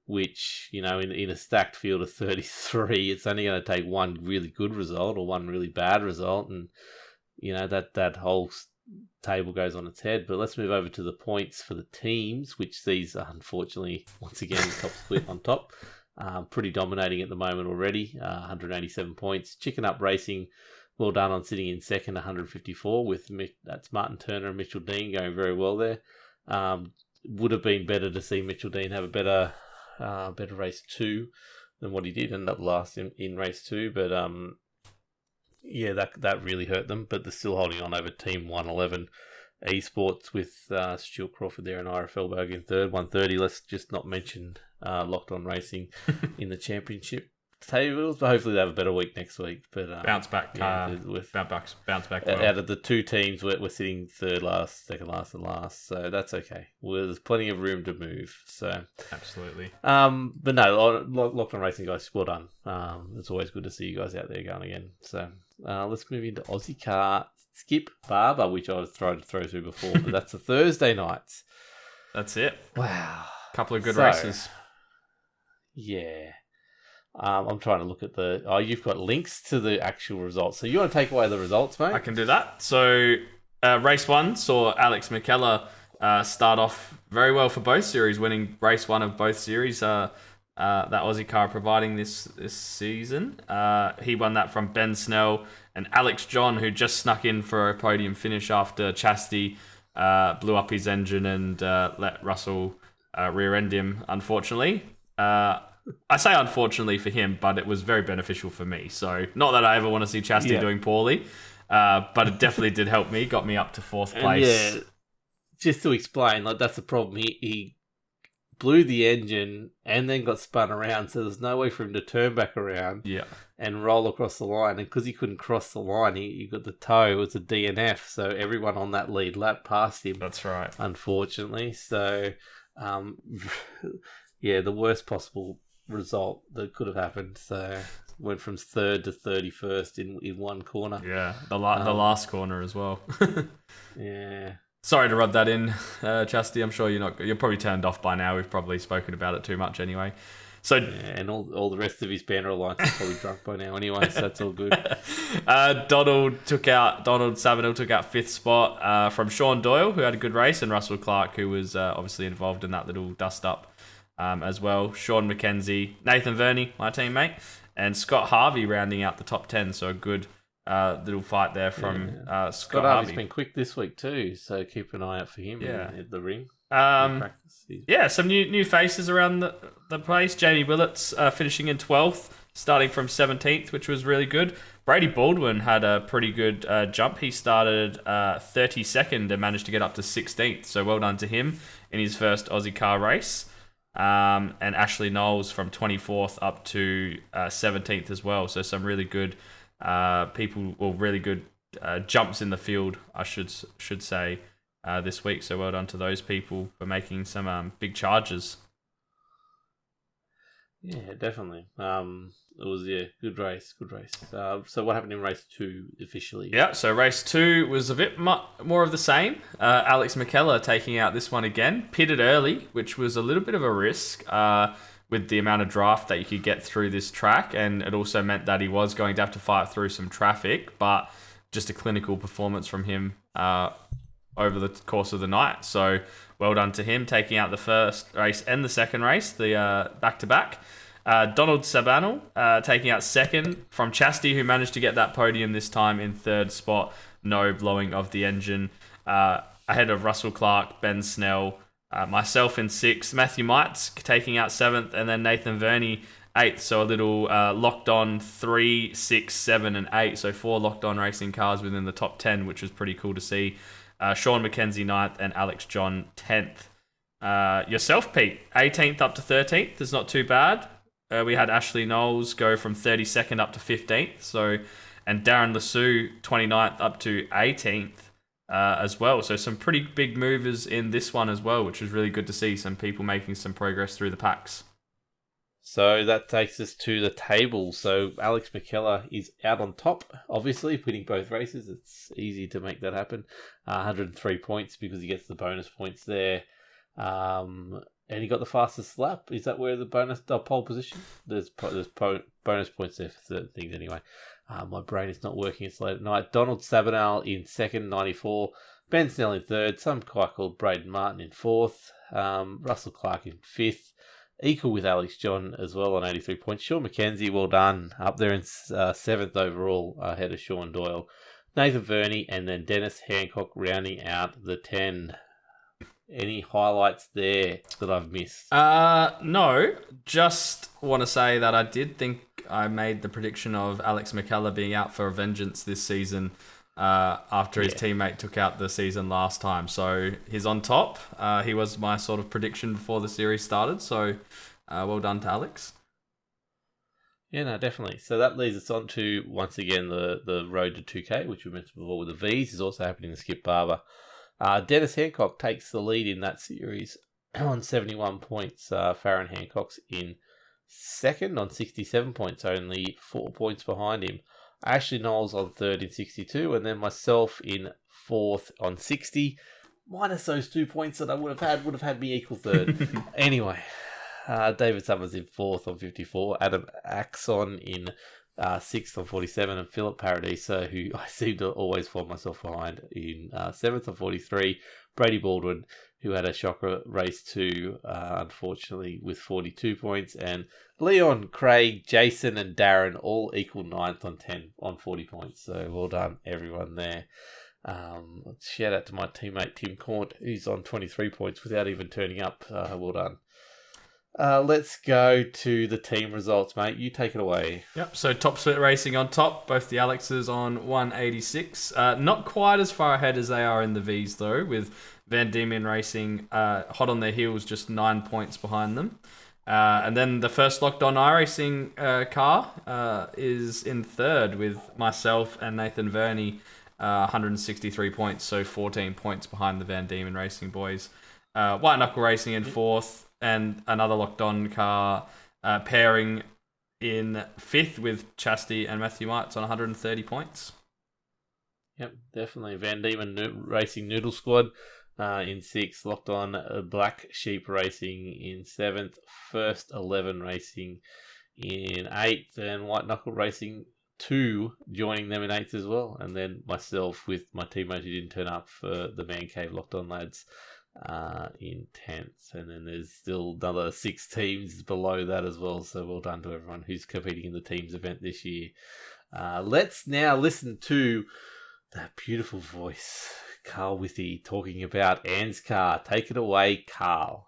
Which, in a stacked field of 33, it's only going to take one really good result or one really bad result, and that whole table goes on its head. But let's move over to the points for the teams, which sees, unfortunately, once again, top split on top. Pretty dominating at the moment already, 187 points. Chicken Up Racing, well done on sitting in 2nd, 154, that's Martin Turner and Mitchell Dean going very well there. Would have been better to see Mitchell Dean have a better race 2 than what he did, end up last in race 2, but that really hurt them, but they're still holding on over Team 111 Esports with Stuart Crawford there and Ira Felberg in 3rd, 130. Let's just not mention Locked On Racing in the championship tables, but hopefully they have a better week next week. But bounce back. Bounce back. Out of the two teams, we're sitting 3rd last, 2nd last, and last, so that's okay. There's plenty of room to move. So absolutely. But no, Locked On Racing guys, well done. It's always good to see you guys out there going again. So let's move into Ozicar Skip Barber, which I was trying to throw through before, but that's the Thursday nights. That's it. Wow, couple of good races. Yeah. I'm trying to look at you've got links to the actual results. So you want to take away the results, mate? I can do that. So race 1 saw Alex McKellar start off very well for both series, winning race 1 of both series that Ozicar providing this season. He won that from Ben Snell and Alex John, who just snuck in for a podium finish after Chastity blew up his engine and let Russell rear-end him, unfortunately. I say unfortunately for him, but it was very beneficial for me. So not that I ever want to see Chastity doing poorly, but it definitely did help me. Got me up to 4th place. Yeah, just to explain, that's the problem. He blew the engine and then got spun around, so there's no way for him to turn back around and roll across the line. And because he couldn't cross the line, he got the toe. It was a DNF, so everyone on that lead lap passed him. That's right. Unfortunately. So, the worst possible result that could have happened. So went from 3rd to 31st in one corner. Yeah, the last corner as well. Yeah. Sorry to rub that in, Chastity. I'm sure you're probably turned off by now. We've probably spoken about it too much anyway. So and all the rest of his banner alliance is probably drunk by now anyway, so that's all good. Donald Savinil took out 5th spot from Sean Doyle, who had a good race, and Russell Clark, who was obviously involved in that little dust up as well. Sean McKenzie, Nathan Verney, my teammate, and Scott Harvey rounding out the top 10. So a good little fight there from Scott Harvey's Harvey. been quick this week too, so keep an eye out for him in the ring. Some new faces around the place. Jamie Willett's finishing in 12th, starting from 17th, which was really good. Brady Baldwin had a pretty good jump. He started 32nd and managed to get up to 16th, so well done to him in his first Ozicar race. And Ashley Knowles from 24th up to 17th as well, so some really good really good jumps in the field, I should say, this week. So well done to those people for making some big charges. Yeah, definitely. It was good race. So what happened in race 2 officially? Yeah, so race 2 was a bit more of the same. Alex McKellar taking out this one again, pitted early, which was a little bit of a risk with the amount of draft that you could get through this track, and it also meant that he was going to have to fight through some traffic, but just a clinical performance from him over the course of the night. So well done to him, taking out the first race and the second race, the back-to-back. Donald Sabanel taking out second from Chastity, who managed to get that podium this time in third spot. No blowing of the engine. Ahead of Russell Clark, Ben Snell, myself in sixth, Matthew Mites taking out seventh, and then Nathan Verney eighth. So a little locked on 3, 6, 7, and 8. So 4 locked on racing cars within the top 10, which was pretty cool to see. Sean McKenzie 9th and Alex John 10th. Yourself, Pete, 18th up to 13th is not too bad. We had Ashley Knowles go from 32nd up to 15th. And Darren Lasue 29th up to 18th as well. So some pretty big movers in this one as well, which was really good to see. Some people making some progress through the packs. So that takes us to the table. So Alex McKellar is out on top, obviously, winning both races. It's easy to make that happen. 103 points because he gets the bonus points there. And he got the fastest lap. Is that where the pole position? There's bonus points there for certain things anyway. My brain is not working. It's late at night. Donald Sabanel in second, 94. Ben Snell in third. Some guy called Brayden Martin in fourth. Russell Clark in fifth. Equal with Alex John as well on 83 points. Sean McKenzie, well done. Up there in seventh overall, ahead of Sean Doyle. Nathan Verney and then Dennis Hancock rounding out the 10. Any highlights there that I've missed? No. Just want to say that I did think I made the prediction of Alex McKellar being out for a vengeance this season after his teammate took out the season last time. So he's on top. He was my sort of prediction before the series started. So well done to Alex. Yeah, no, definitely. So that leads us on to, once again, the road to 2K, which we mentioned before with the V's, is also happening in Skip Barber. Dennis Hancock takes the lead in that series on 71 points. Farron Hancock's in second on 67 points, only 4 points behind him. Ashley Knowles on third in 62, and then myself in fourth on 60. Minus those 2 points that I would have had me equal third. Anyway, David Summers in fourth on 54. Adam Axon in sixth on 47, and Philip Paradiso, who I seem to always fall myself behind, in seventh on 43. Brady Baldwin, who had a shocker race too, unfortunately, with 42 points, and Leon, Craig, Jason, and Darren all equal ninth on 40 points. So well done, everyone there. Shout out to my teammate Tim Cornt, who's on 23 points without even turning up. Well done. Let's go to the team results, mate. You take it away. Yep, so Top Split Racing on top, both the Alexes on 186. Not quite as far ahead as they are in the V's, though, with Van Diemen Racing hot on their heels, just 9 points behind them. And then the first locked on iRacing car is in third with myself and Nathan Verney, 163 points, so 14 points behind the Van Diemen Racing boys. White Knuckle Racing in fourth, and another locked on car pairing in fifth with Chastity and Matthew Mites on 130 points. Yep, definitely. Van Diemen Racing Noodle Squad in sixth. Locked on Black Sheep Racing in seventh. First 11 Racing in eighth. And White Knuckle Racing 2 joining them in eighth as well. And then myself with my teammate who didn't turn up for the Man Cave Locked On lads. in 10th. And then there's still another 6 teams below that as well. So well done to everyone who's competing in the teams event this year. Let's now listen to that beautiful voice, Carl Withy, talking about ANZCAR. Take it away, Carl.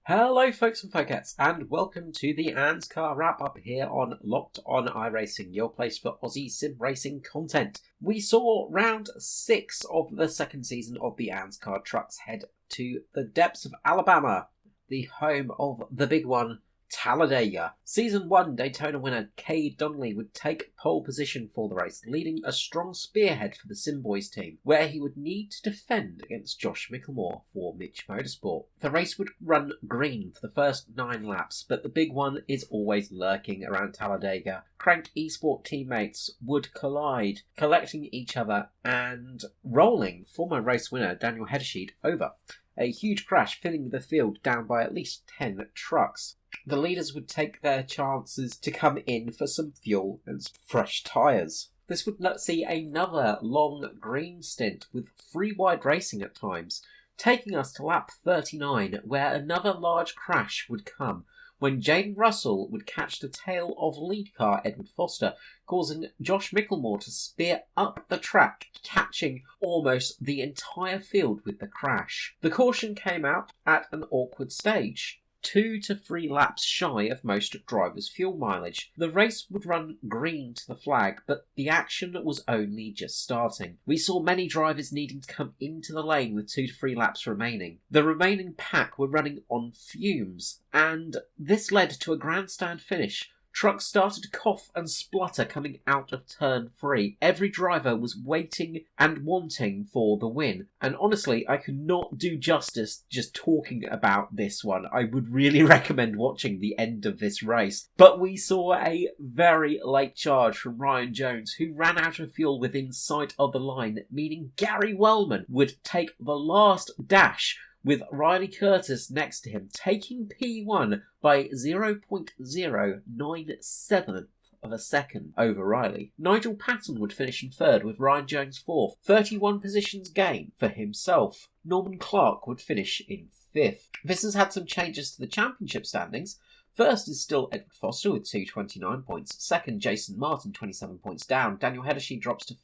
Hello folks and fokettes, and welcome to the ANZCAR wrap-up here on Locked On iRacing, your place for Aussie sim racing content. We saw round 6 of the second season of the ANZCAR trucks head to the depths of Alabama, the home of the big one, Talladega. Season 1 Daytona winner Cade Donnelly would take pole position for the race, leading a strong spearhead for the Simboys team, where he would need to defend against Josh Mickelmore for Mitch Motorsport. The race would run green for the first 9 laps, but the big one is always lurking around Talladega. Crank eSport teammates would collide, collecting each other and rolling former race winner Daniel Hederschied over. A huge crash filling the field down by at least 10 trucks. The leaders would take their chances to come in for some fuel and fresh tyres. This would see another long green stint with free wide racing at times, taking us to lap 39, where another large crash would come when Jaden Russell would catch the tail of lead car Edward Foster, causing Josh Mickelmore to spear up the track, catching almost the entire field with the crash. The caution came out at an awkward stage, 2 to 3 laps shy of most drivers' fuel mileage. The race would run green to the flag, but the action was only just starting. We saw many drivers needing to come into the lane with 2 to 3 laps remaining. The remaining pack were running on fumes, and this led to a grandstand finish. Trucks started to cough and splutter coming out of turn 3. Every driver was waiting and wanting for the win. And honestly, I could not do justice just talking about this one. I would really recommend watching the end of this race. But we saw a very late charge from Ryan Jones, who ran out of fuel within sight of the line, meaning Gary Wellman would take the last dash with Riley Curtis next to him, taking P1 by 0.097 of a second over Riley. Nigel Patton would finish in 3rd with Ryan Jones 4th, 31 positions gain for himself. Norman Clark would finish in 5th. This has had some changes to the championship standings. First is still Edward Foster with 229 points. Second, Jason Martin, 27 points down. Daniel Hederschied drops to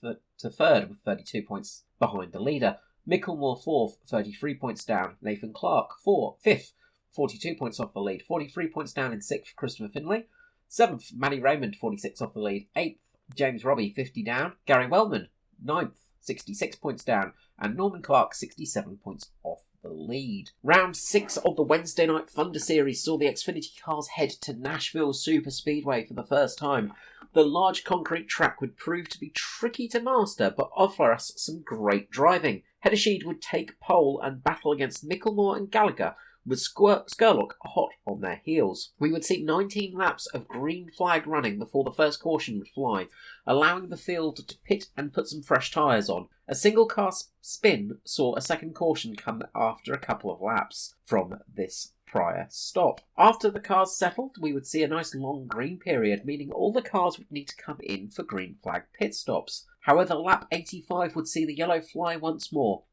3rd with 32 points behind the leader. Mickelmore 4th, 33 points down. Nathan Clark 5th, 42 points off the lead. 43 points down in 6th, Christopher Finlay. 7th, Manny Raymond, 46 off the lead. 8th, James Robbie, 50 down. Gary Wellman, 9th, 66 points down. And Norman Clark, 67 points off the lead. Round 6 of the Wednesday Night Thunder Series saw the Xfinity cars head to Nashville Super Speedway for the first time. The large concrete track would prove to be tricky to master, but offer us some great driving. Hederschied would take pole and battle against Mickelmore and Gallagher, with Skurlock hot on their heels. We would see 19 laps of green flag running before the first caution would fly, allowing the field to pit and put some fresh tyres on. A single car spin saw a second caution come after a couple of laps from this prior stop. After the cars settled, we would see a nice long green period, meaning all the cars would need to come in for green flag pit stops. However, lap 85 would see the yellow fly once more.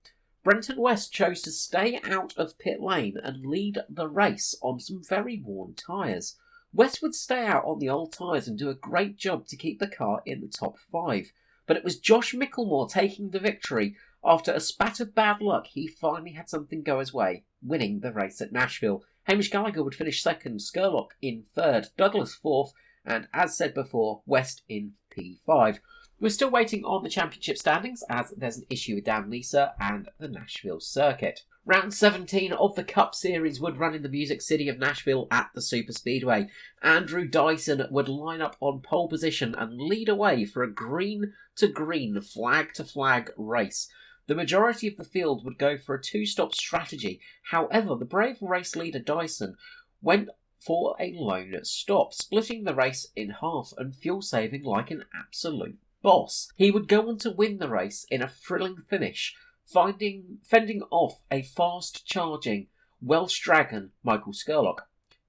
Brenton West chose to stay out of pit lane and lead the race on some very worn tyres. West would stay out on the old tyres and do a great job to keep the car in the top 5. But it was Josh Mickelmore taking the victory. After a spat of bad luck, he finally had something go his way, winning the race at Nashville. Hamish Gallagher would finish 2nd, Skurlock in 3rd, Douglas 4th, and as said before, West in P5. We're still waiting on the championship standings as there's an issue with Dan Lisa and the Nashville Circuit. Round 17 of the Cup Series would run in the Music City of Nashville at the Super Speedway. Andrew Dyson would line up on pole position and lead away for a green-to-green, flag-to-flag race. The majority of the field would go for a 2-stop strategy. However, the brave race leader Dyson went for a lone stop, splitting the race in half and fuel-saving like an absolute boss. He would go on to win the race in a thrilling finish, fending off a fast-charging Welsh Dragon, Michael Skurlock.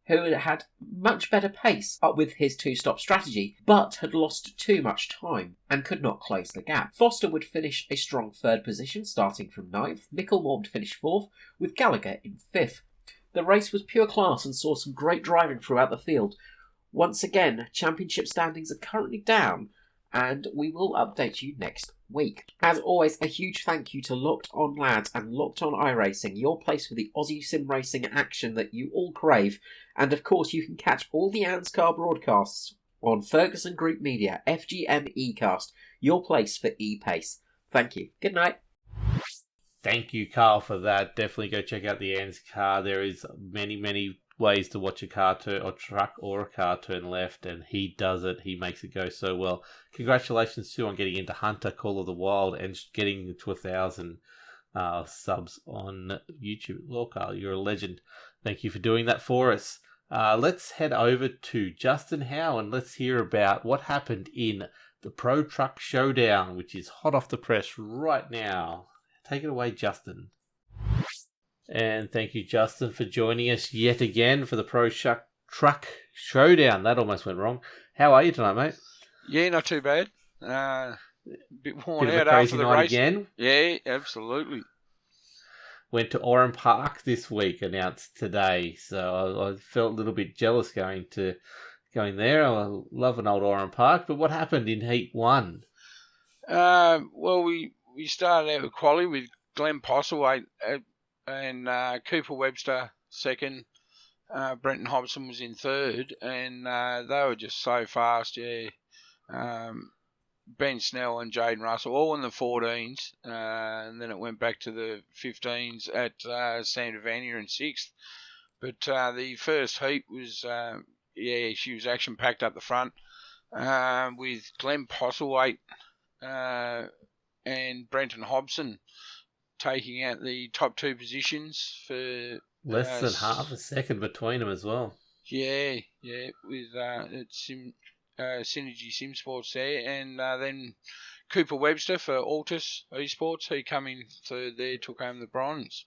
who had much better pace up with his two-stop strategy, but had lost too much time and could not close the gap. Foster would finish a strong third position, starting from 9th. Mickelmore would finish 4th, with Gallagher in 5th. The race was pure class and saw some great driving throughout the field. Once again, championship standings are currently down, and we will update you next week. As always, a huge thank you to Locked On Lads and Locked On iRacing, your place for the Aussie sim racing action that you all crave. And of course, you can catch all the ANZCAR broadcasts on Ferguson Group Media, FGM eCast, your place for e-pace. Thank you. Good night. Thank you, Carl, for that. Definitely go check out the ANZCAR. There is many ways to watch a car turn, or truck or a car turn left, and he does it. He makes it go so well. Congratulations too on getting into Hunter Call of the Wild and getting to 1,000 subs on YouTube. Well, Carl, you're a legend. Thank you for doing that for us. Let's head over to Justin Howe and let's hear about what happened in the Pro Trucks Showdown, which is hot off the press right now. Take it away, Justin. And thank you, Justin, for joining us yet again for the Pro Truck Showdown. That almost went wrong. How are you tonight, mate? Yeah, not too bad. Bit worn Bit of out a crazy after the night race. again. Yeah, absolutely. Went to Oran Park this week, announced today. So I felt a little bit jealous going there. I love an old Oran Park. But what happened in Heat 1? Well, we started out with quali with Glenn Postlethwaite and Cooper Webster second. Brenton Hobson was in third, and they were just so fast, yeah. Ben Snell and Jaden Russell all in the 14s, and then it went back to the 15s at Sam Devaney in 6th. But the first heat was, she was action-packed up the front with Glenn Postlethwaite and Brenton Hobson taking out the top 2 positions for Less than half a second between them as well. Yeah, with Synergy Sim Sports there, and then Cooper Webster for Altus Esports, who come in third there, took home the bronze.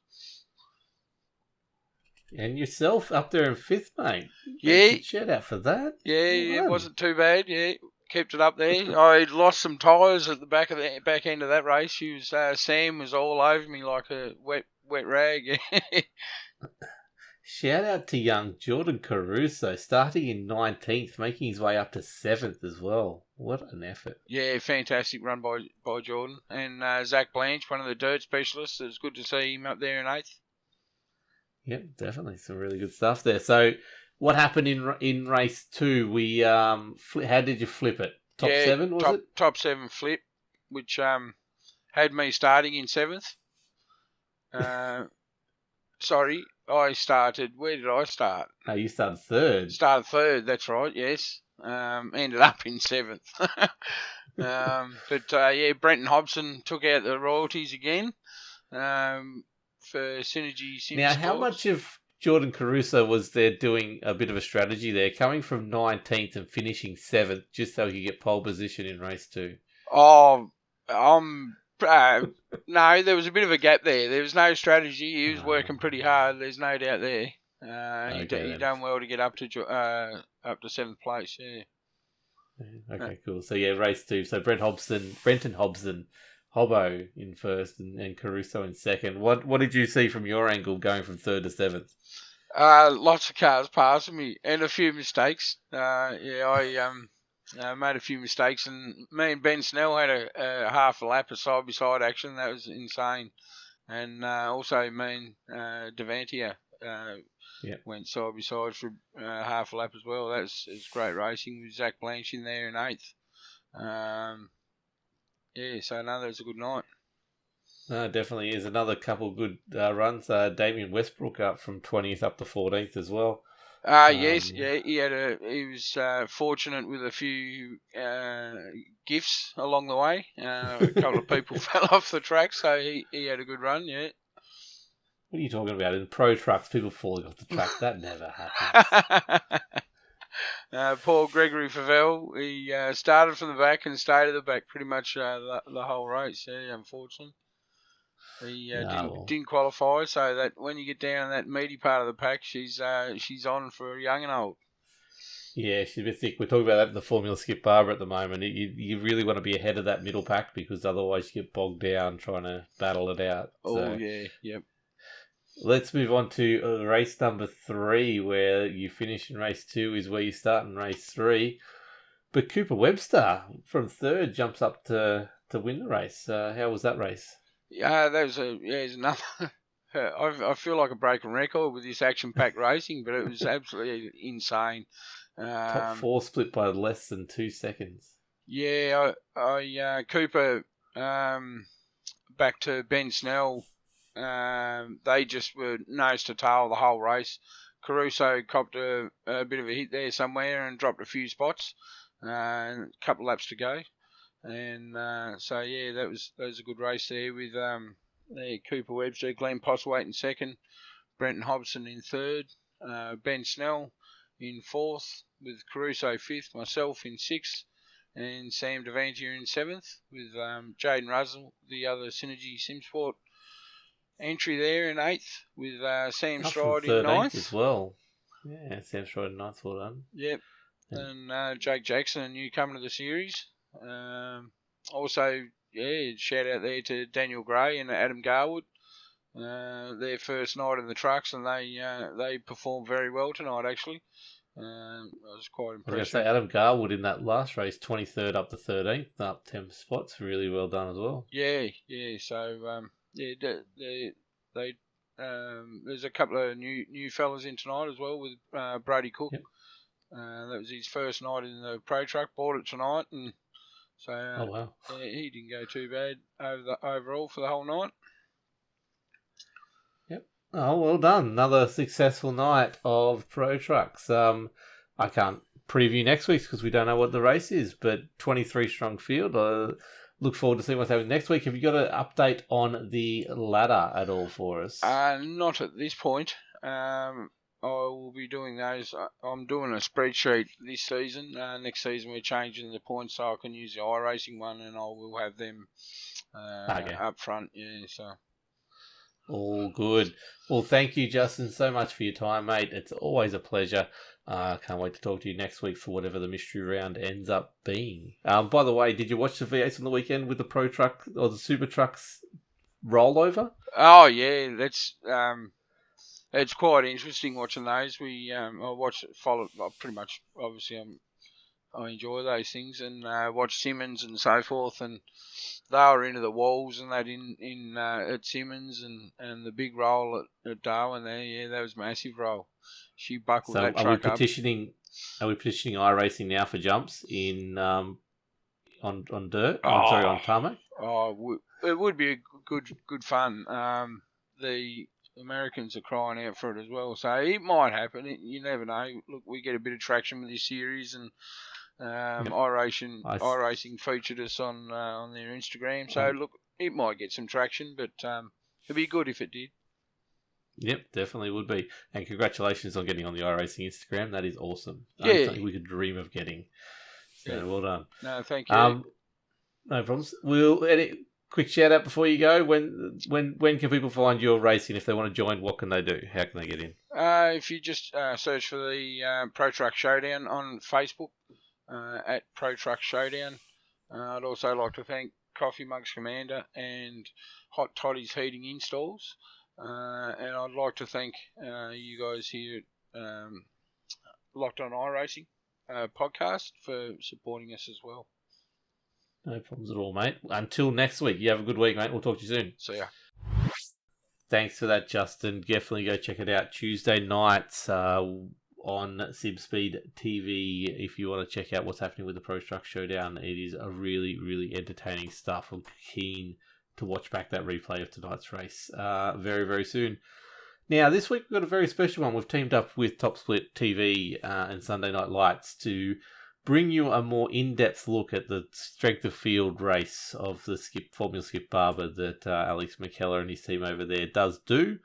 And yourself up there in 5th, mate. Yeah. Shout out for that. Yeah, it wasn't too bad. Yeah, kept it up there. I lost some tyres at the back end of that race. Sam was all over me like a wet rag. Shout out to young Jordan Caruso, starting in 19th, making his way up to 7th as well. What an effort. Yeah, fantastic run by Jordan. And Zach Blanche, one of the dirt specialists. It was good to see him up there in 8th. Yep, definitely some really good stuff there. So, what happened in race 2? We how did you flip it? Top 7 was it? Top 7 flip, which had me starting in 7th. Sorry, I started. Where did I start? No, you started 3rd. Started 3rd. That's right. Yes. Ended up in 7th. But Brenton Hobson took out the royalties again. For Synergy Sim Now, Sports. how much of Jordan Caruso was there doing a bit of a strategy there, coming from 19th and finishing 7th, just so he could get pole position in race 2? Oh, no, there was a bit of a gap there. There was no strategy. He was working pretty hard. There's no doubt there. He done well to get up to 7th place. Yeah. Okay, cool. So race 2. So Brenton Hobson, Hobbo in 1st and Caruso in 2nd. What did you see from your angle going from 3rd to 7th? Lots of cars passing me and a few mistakes. I made a few mistakes, and me and Ben Snell had a half a lap of side-by-side action. That was insane. And also me and Devantia went side-by-side for half a lap as well. It was great racing with Zach Blanche in there in 8th. So that was a good night. No, definitely is. Another couple good runs. Damien Westbrook up from 20th up to 14th as well. Yes, he was fortunate with a few gifts along the way. A couple of people fell off the track, so he had a good run, yeah. What are you talking about? In Pro Trucks, people falling off the track. That never happens. Poor Gregory Favell, he started from the back and stayed at the back pretty much the whole race, yeah, unfortunately. He well. didn't qualify, so that when you get down in that meaty part of the pack, she's on for young and old. Yeah, she's a bit thick. We're talking about that in the Formula Skip Barber at the moment. You really want to be ahead of that middle pack because otherwise you get bogged down trying to battle it out. Oh, yeah, yep. Let's move on to race number 3, where you finish in race 2 is where you start in race 3. But Cooper Webster from 3rd jumps up to win the race. How was that race? Yeah, that was another. I feel like a broken record with this action-packed racing, but it was absolutely insane. Top 4 split by less than 2 seconds. Yeah, Cooper back to Ben Snell. They just were nose to tail the whole race. Caruso copped a bit of a hit there somewhere and dropped a few spots. A couple of laps to go. And so yeah, that was a good race there with Cooper Webster, Glenn Postlethwaite in 2nd, Brenton Hobson in 3rd, Ben Snell in 4th, with Caruso 5th, myself in 6th, and Sam Devantier in 7th, with Jaden Russell, the other Synergy Simsport entry there in 8th, with Sam Stride in 9th as well. Yeah, Sam Stride in 9th, well done. Yep, and Jake Jackson, a newcomer to the series. Also, yeah, shout out there to Daniel Gray and Adam Garwood. Their first night in the trucks, and they performed very well tonight. Actually, I was quite impressed. I was going to say Adam Garwood in that last race, 23rd up to 13th, up 10 spots, really well done as well. Yeah. So they there's a couple of new fellas in tonight as well with Brady Cook. Yep. That was his first night in the Pro Truck. Bought it tonight, and so oh wow, he didn't go too bad overall for the whole night. Yep. Oh, well done. Another successful night of Pro Trucks. I can't preview next week's because we don't know what the race is, but 23 strong field. Look forward to seeing what's happening next week. Have you got an update on the ladder at all for us? Not at this point. I will be doing those. I'm doing a spreadsheet this season. Next season we're changing the points so I can use the iRacing one, and I will have them up front. Yeah, so. All good. Well, thank you, Justin, so much for your time, mate. It's always a pleasure. Can't wait to talk to you next week for whatever the mystery round ends up being. By the way, did you watch the V8s on the weekend with the Pro Truck or the Super Trucks rollover? Oh yeah, that's it's quite interesting watching those. I watched it, followed pretty much. Obviously, I enjoy those things and watch Simmons and so forth, and they were into the walls and that in at Simmons and the big roll at Darwin there. Yeah, that was a massive roll. She buckled that truck up. Are we petitioning iRacing now for jumps in on dirt? Oh, sorry, on tarmac. Oh, it would be a good fun. The Americans are crying out for it as well, so it might happen. You never know. Look, we get a bit of traction with this series, and iRacing featured us on their Instagram. So look, it might get some traction, but it'd be good if it did. Yep, definitely would be. And congratulations on getting on the iRacing Instagram. That is awesome. Yeah. Something we could dream of getting. So well done. No, thank you. No problems. Any quick shout out before you go. When can people find your racing? If they want to join, what can they do? How can they get in? If you just search for the Pro Trucks Showdown on Facebook at Pro Trucks Showdown. I'd also like to thank Coffee Mugs Commander and Hot Toddy's Heating Installs. And I'd like to thank you guys here at Locked On iRacing podcast for supporting us as well. No problems at all, mate. Until next week, you have a good week, mate. We'll talk to you soon. See ya. Thanks for that, Justin. Definitely go check it out Tuesday nights on SibSpeed TV if you want to check out what's happening with the Pro Trucks Showdown. It is a really, really entertaining stuff. I'm keen to watch back that replay of tonight's race very, very soon. Now, this week we've got a very special one. We've teamed up with Top Split TV and Sunday Night Lights to bring you a more in-depth look at the strength of field race of the Formula Skip Barber that Alex McKellar and his team over there does do.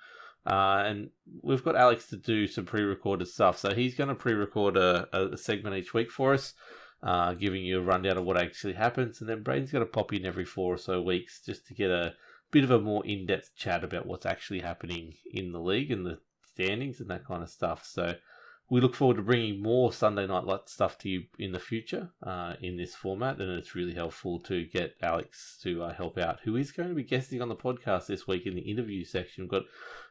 And we've got Alex to do some pre-recorded stuff. So he's going to pre-record a segment each week for us, giving you a rundown of what actually happens. And then Brayden's going to pop in every 4 or so weeks just to get a bit of a more in-depth chat about what's actually happening in the league and the standings and that kind of stuff. So we look forward to bringing more Sunday Night Light stuff to you in the future in this format, and it's really helpful to get Alex to help out, who is going to be guesting on the podcast this week in the interview section. We've got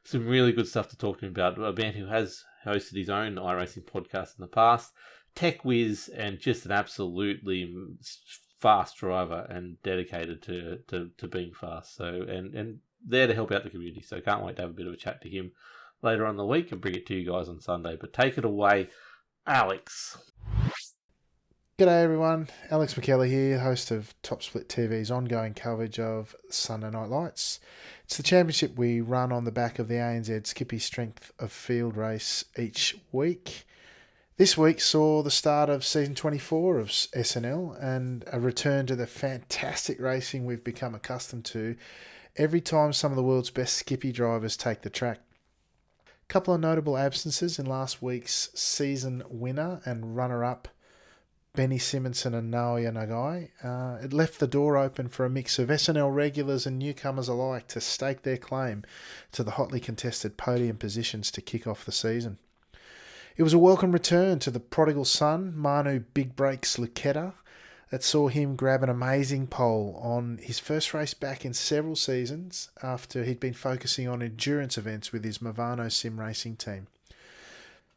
some really good stuff to talk to him about. A man who has hosted his own iRacing podcast in the past, tech whiz, and just an absolutely fast driver and dedicated to being fast. So and there to help out the community. So can't wait to have a bit of a chat to him later on in the week and bring it to you guys on Sunday. But take it away, Alex. G'day everyone, Alex McKellar here, host of Top Split TV's ongoing coverage of Sunday Night Lights. It's the championship we run on the back of the ANZ Skippy Strength of Field race each week. This week saw the start of season 24 of SNL and a return to the fantastic racing we've become accustomed to every time some of the world's best Skippy drivers take the track. Couple of notable absences in last week's season winner and runner-up, Benny Simonson and Naoya Nagai. It left the door open for a mix of SNL regulars and newcomers alike to stake their claim to the hotly contested podium positions to kick off the season. It was a welcome return to the prodigal son, Manu Big Breaks Lucchetta, that saw him grab an amazing pole on his first race back in several seasons after he'd been focusing on endurance events with his Movano sim racing team.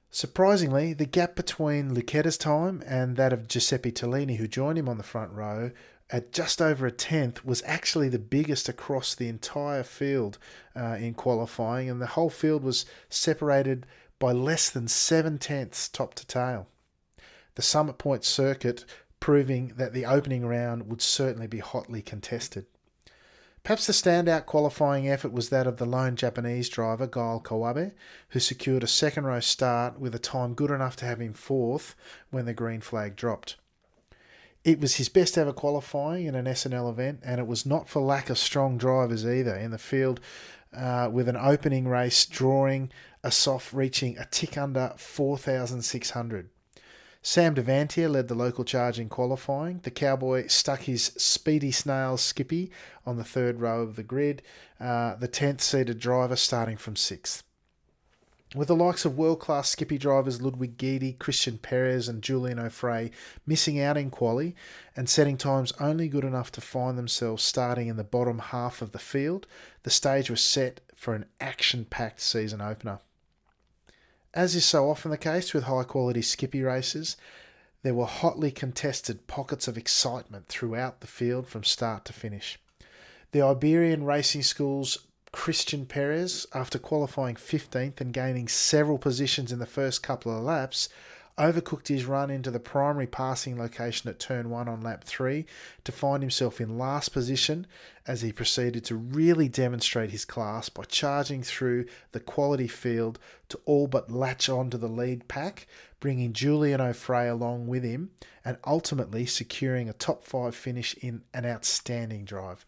Surprisingly, the gap between Lucchetta's time and that of Giuseppe Tellini, who joined him on the front row, at just over a tenth, was actually the biggest across the entire field in qualifying, and the whole field was separated by less than 7/10 top to tail. The Summit Point circuit proving that the opening round would certainly be hotly contested. Perhaps the standout qualifying effort was that of the lone Japanese driver, Gael Kawabe, who secured a second row start with a time good enough to have him fourth when the green flag dropped. It was his best ever qualifying in an SNL event, and it was not for lack of strong drivers either in the field, with an opening race drawing a soft reaching a tick under 4,600. Sam Devantier led the local charge in qualifying. The Cowboy stuck his speedy snail Skippy on the third row of the grid, the 10th seeded driver starting from 6th. With the likes of world-class Skippy drivers Ludwig Guidi, Christian Perez and Julian O'Fray missing out in quali and setting times only good enough to find themselves starting in the bottom half of the field, the stage was set for an action-packed season opener. As is so often the case with high-quality Skippy races, there were hotly contested pockets of excitement throughout the field from start to finish. The Iberian Racing School's Christian Perez, after qualifying 15th and gaining several positions in the first couple of laps, overcooked his run into the primary passing location at turn 1 on lap 3 to find himself in last position as he proceeded to really demonstrate his class by charging through the quality field to all but latch onto the lead pack, bringing Julian O'Fray along with him and ultimately securing a top 5 finish in an outstanding drive.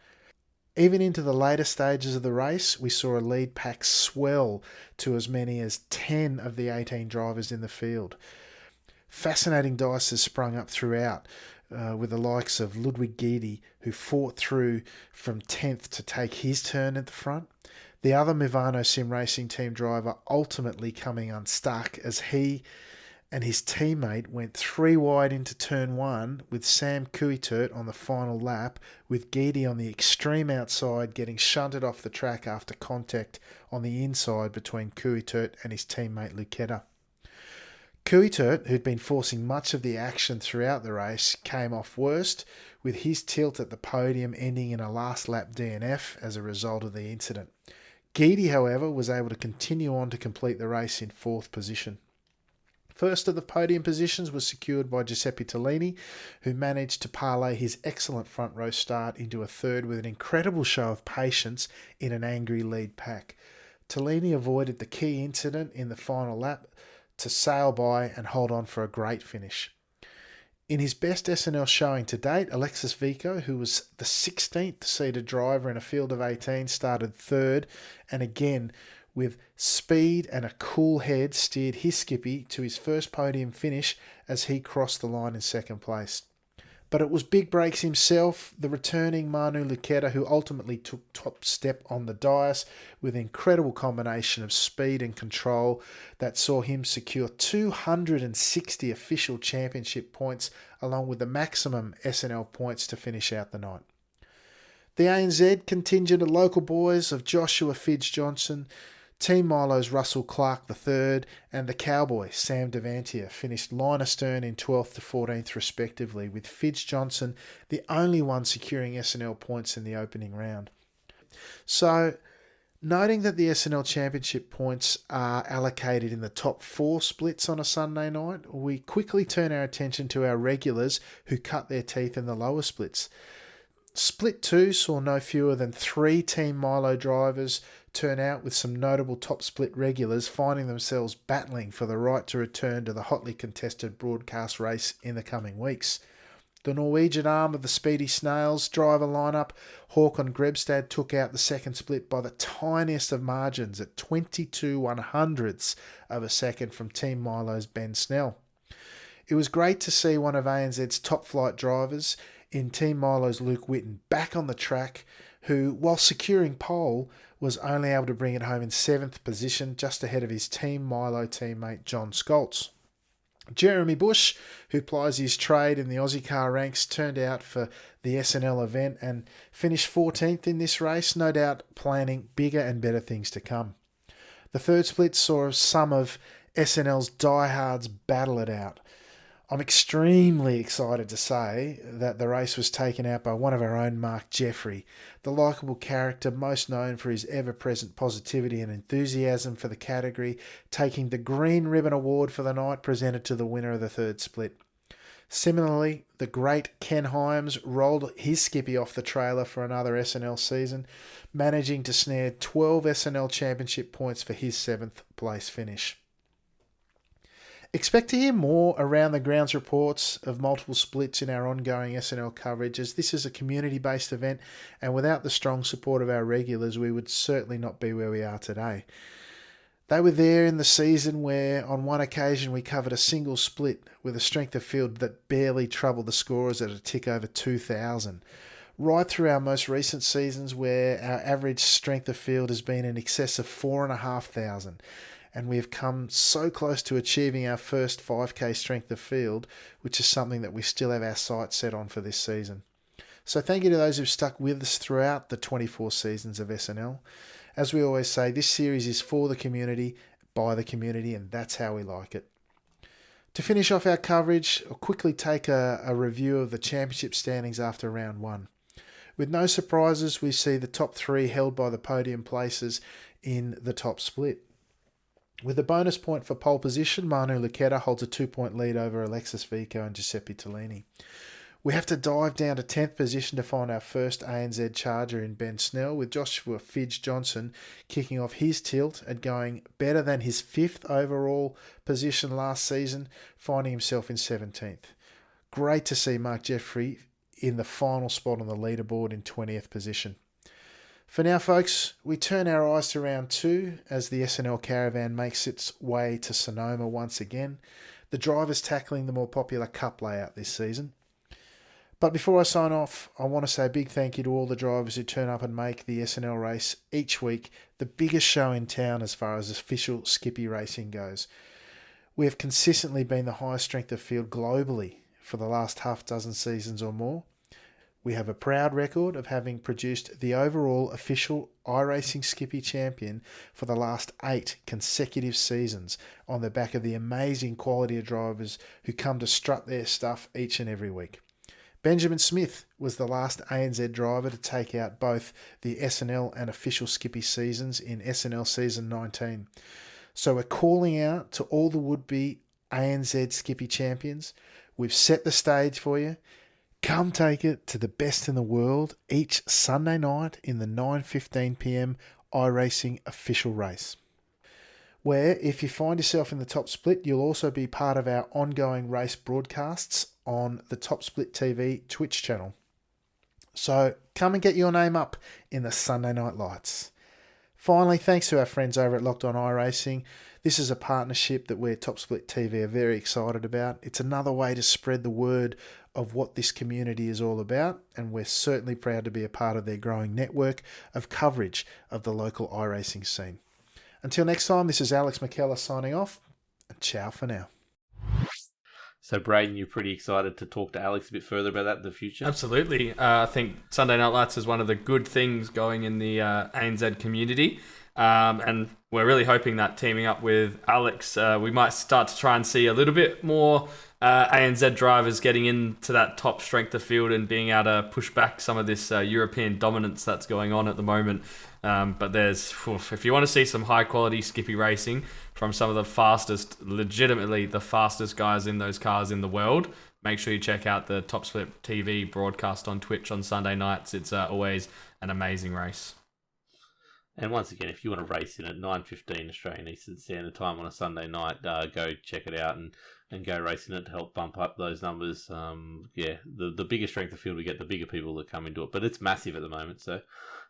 Even into the later stages of the race, we saw a lead pack swell to as many as 10 of the 18 drivers in the field. Fascinating dice has sprung up throughout, with the likes of Ludwig Guidi, who fought through from 10th to take his turn at the front. The other Movano Sim Racing team driver ultimately coming unstuck as he and his teammate went 3 wide into turn 1 with Sam Kuitert on the final lap, with Guidi on the extreme outside getting shunted off the track after contact on the inside between Kuitert and his teammate Lucchetta. Kuitert, who'd been forcing much of the action throughout the race, came off worst, with his tilt at the podium ending in a last lap DNF as a result of the incident. Guidi, however, was able to continue on to complete the race in 4th position. First of the podium positions was secured by Giuseppe Tellini, who managed to parlay his excellent front row start into a third with an incredible show of patience in an angry lead pack. Tellini avoided the key incident in the final lap to sail by and hold on for a great finish. In his best SNL showing to date, Alexis Vico, who was the 16th seeded driver in a field of 18, started 3rd and again with speed and a cool head steered his Skippy to his first podium finish as he crossed the line in 2nd place. But it was Big Breaks himself, the returning Manu Luqueta, who ultimately took top step on the dais with an incredible combination of speed and control that saw him secure 260 official championship points, along with the maximum SNL points to finish out the night. The ANZ contingent of local boys of Joshua Fidge Johnson, Team Milo's Russell Clark III, and the Cowboy Sam Devantier finished line astern in 12th to 14th respectively, with Fidge Johnson the only one securing SNL points in the opening round. So, noting that the SNL Championship points are allocated in the top 4 splits on a Sunday night, we quickly turn our attention to our regulars who cut their teeth in the lower splits. Split 2 saw no fewer than 3 Team Milo drivers turn out, with some notable top split regulars finding themselves battling for the right to return to the hotly contested broadcast race in the coming weeks. The Norwegian arm of the Speedy Snails driver lineup, Håkon Grebstad, took out the second split by the tiniest of margins at 22 100ths of a second from Team Milo's Ben Snell. It was great to see one of ANZ's top flight drivers in Team Milo's Luke Whitten back on the track, who, while securing pole, was only able to bring it home in 7th position, just ahead of his Team Milo teammate John Scholz. Jeremy Bush, who plies his trade in the Ozicar ranks, turned out for the SNL event and finished 14th in this race, no doubt planning bigger and better things to come. The third split saw some of SNL's diehards battle it out. I'm extremely excited to say that the race was taken out by one of our own, Mark Jeffrey, the likeable character most known for his ever-present positivity and enthusiasm for the category, taking the Green Ribbon Award for the night presented to the winner of the third split. Similarly, the great Ken Hyams rolled his skippy off the trailer for another SNL season, managing to snare 12 SNL championship points for his 7th place finish. Expect to hear more around the grounds reports of multiple splits in our ongoing SNL coverage, as this is a community-based event, and without the strong support of our regulars, we would certainly not be where we are today. They were there in the season where, on one occasion, we covered a single split with a strength of field that barely troubled the scorers at a tick over 2,000. Right through our most recent seasons, where our average strength of field has been in excess of 4,500. And we have come so close to achieving our first 5k strength of field, which is something that we still have our sights set on for this season. So thank you to those who've stuck with us throughout the 24 seasons of SNL. As we always say, this series is for the community, by the community, and that's how we like it. To finish off our coverage, I'll quickly take a review of the championship standings after round 1. With no surprises, we see the top 3 held by the podium places in the top split. With a bonus point for pole position, Manu Luqueta holds a 2-point lead over Alexis Vico and Giuseppe Tellini. We have to dive down to 10th position to find our first ANZ charger in Ben Snell, with Joshua Fidge Johnson kicking off his tilt and going better than his 5th overall position last season, finding himself in 17th. Great to see Mark Jeffrey in the final spot on the leaderboard in 20th position. For now, folks, we turn our eyes to round 2 as the SNL Caravan makes its way to Sonoma once again, the drivers tackling the more popular Cup layout this season. But before I sign off, I want to say a big thank you to all the drivers who turn up and make the SNL race each week the biggest show in town as far as official Skippy racing goes. We have consistently been the highest strength of field globally for the last half dozen seasons or more. We have a proud record of having produced the overall official iRacing Skippy champion for the last 8 consecutive seasons on the back of the amazing quality of drivers who come to strut their stuff each and every week. Benjamin Smith was the last ANZ driver to take out both the SNL and official Skippy seasons in SNL season 19. So we're calling out to all the would-be ANZ Skippy champions. We've set the stage for you. Come take it to the best in the world each Sunday night in the 9:15 p.m. iRacing official race, where if you find yourself in the top split, you'll also be part of our ongoing race broadcasts on the Top Split TV Twitch channel. So come and get your name up in the Sunday night lights. Finally, thanks to our friends over at Locked On iRacing. This is a partnership that we're Top Split TV are very excited about. It's another way to spread the word of what this community is all about, and we're certainly proud to be a part of their growing network of coverage of the local iRacing scene. Until next time, this is Alex McKellar signing off, and ciao for now. So, Brayden, you're pretty excited to talk to Alex a bit further about that in the future? Absolutely. I think Sunday Night Lights is one of the good things going in the ANZ community. And we're really hoping that teaming up with Alex, we might start to try and see a little bit more ANZ drivers getting into that top strength of field and being able to push back some of this European dominance that's going on at the moment. But if you want to see some high quality skippy racing from some of the fastest, legitimately the fastest guys in those cars in the world, make sure you check out the Top Split TV broadcast on Twitch on Sunday nights. It's always an amazing race. And once again, if you want to race in at 9:15 Australian Eastern Standard Time on a Sunday night, go check it out and go racing it to help bump up those numbers. The bigger strength of field we get, the bigger people that come into it. But it's massive at the moment, so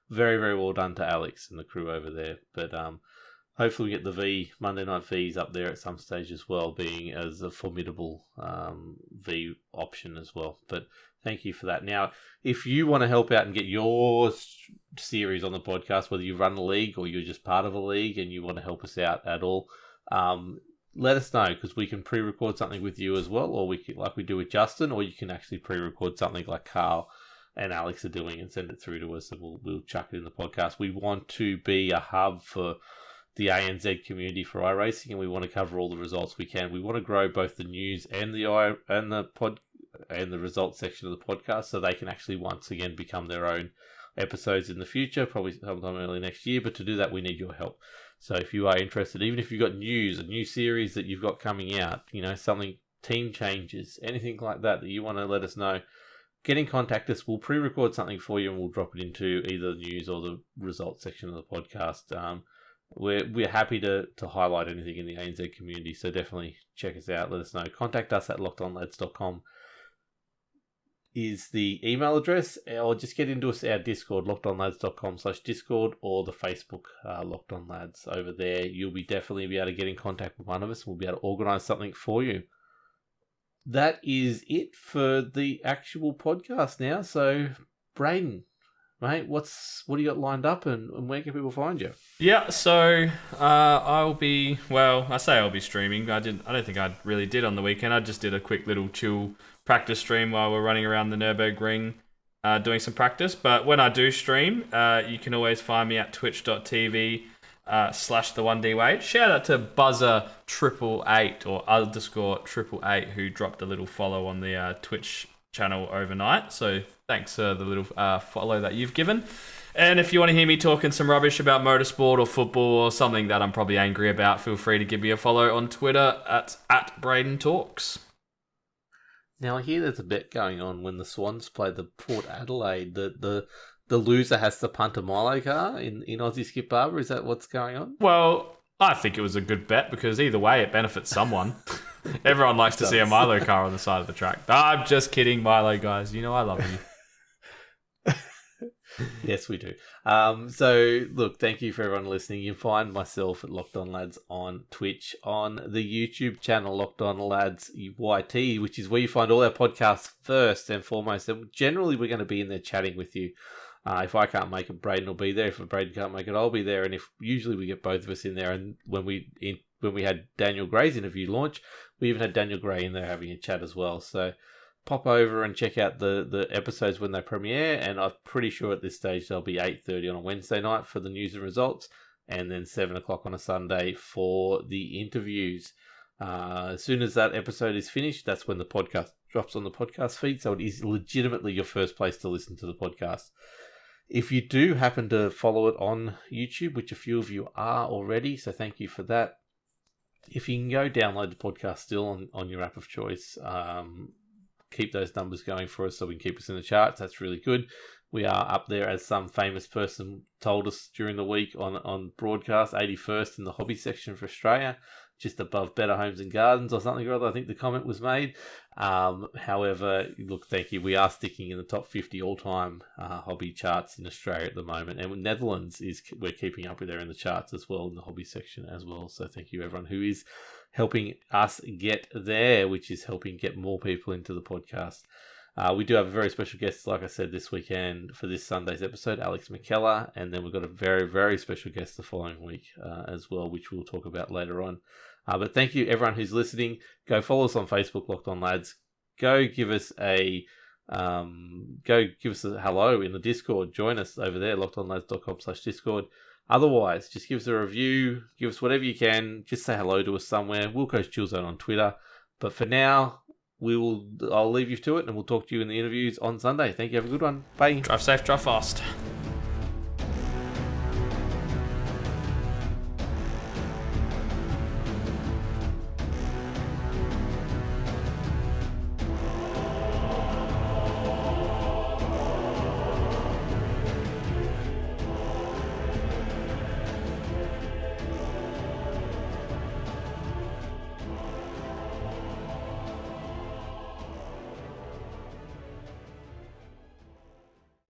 very, very well done to Alex and the crew over there. But hopefully we get the Monday Night V's up there at some stage as well, being as a formidable V option as well. But thank you for that. Now, if you want to help out and get your series on the podcast, whether you run a league or you're just part of a league and you want to help us out at all, let us know, because we can pre-record something with you as well, or we can, like we do with Justin, or you can actually pre-record something like Carl and Alex are doing and send it through to us, and we'll chuck it in the podcast. We want to be a hub for the ANZ community for iRacing, and we want to cover all the results we can. We want to grow both the news and the results section of the podcast, so they can actually once again become their own episodes in the future, probably sometime early next year. But to do that, we need your help. So if you are interested, even if you've got news, a new series that you've got coming out, something, team changes, anything like that you want to let us know, get in contact us. We'll pre-record something for you and we'll drop it into either the news or the results section of the podcast. We're happy to highlight anything in the ANZ community, so definitely check us out. Let us know. Contact us at lockedonlads.com is the email address, or just get into us our Discord, lockedonlads.com/Discord, or the Facebook Locked On Lads over there. You'll definitely be able to get in contact with one of us. We'll be able to organise something for you. That is it for the actual podcast now. So, Brayden, mate, what do you got lined up, and where can people find you? Yeah, so I'll be streaming. I don't think I really did on the weekend. I just did a quick little chill practice stream while we're running around the Nürburgring doing some practice. But when I do stream, you can always find me at twitch.tv /the1DWade. Shout out to Buzzer888 or _888 who dropped a little follow on the Twitch channel overnight. So thanks for the little follow that you've given. And if you want to hear me talking some rubbish about motorsport or football or something that I'm probably angry about, feel free to give me a follow on Twitter at Brayden Talks. Now I hear there's a bet going on when the Swans play the Port Adelaide that the loser has to punt a Milo car in Aussie Skip Barber. Is that what's going on? Well, I think it was a good bet because either way it benefits someone. Everyone likes to see a Milo car on the side of the track. I'm just kidding, Milo guys. You know I love you. Yes, we do. So, look, thank you for everyone listening. You can find myself at Locked On Lads on Twitch, on the YouTube channel Locked On Lads YT, which is where you find all our podcasts first and foremost. And generally, we're going to be in there chatting with you. If I can't make it, Brayden will be there. If Brayden can't make it, I'll be there. And if usually we get both of us in there. And when we had Daniel Gray's interview launch, we even had Daniel Gray in there having a chat as well. So pop over and check out the episodes when they premiere, and I'm pretty sure at this stage they'll be 8:30 on a Wednesday night for the news and results, and then 7 o'clock on a Sunday for the interviews. As soon as that episode is finished, that's when the podcast drops on the podcast feed, so it is legitimately your first place to listen to the podcast. If you do happen to follow it on YouTube, which a few of you are already, so thank you for that. If you can go download the podcast still on your app of choice, keep those numbers going for us so we can keep us in the charts. That's really good. We are up there, as some famous person told us during the week on broadcast, 81st in the hobby section for Australia. just above Better Homes and Gardens or something or other. I think the comment was made. However, look, thank you. We are sticking in the top 50 all-time hobby charts in Australia at the moment, and Netherlands we're keeping up with there in the charts as well, in the hobby section as well. So thank you everyone who is helping us get there, which is helping get more people into the podcast. We do have a very special guest, like I said, this weekend for this Sunday's episode, Alex McKellar, and then we've got a very, very special guest the following week as well, which we'll talk about later on. But thank you, everyone who's listening. Go follow us on Facebook, Locked On Lads. Go give us a hello in the Discord. Join us over there, lockedonlads.com/Discord. Otherwise, just give us a review. Give us whatever you can. Just say hello to us somewhere. Wilko's Chill Zone on Twitter. But for now, I'll leave you to it, and we'll talk to you in the interviews on Sunday. Thank you. Have a good one. Bye. Drive safe, drive fast.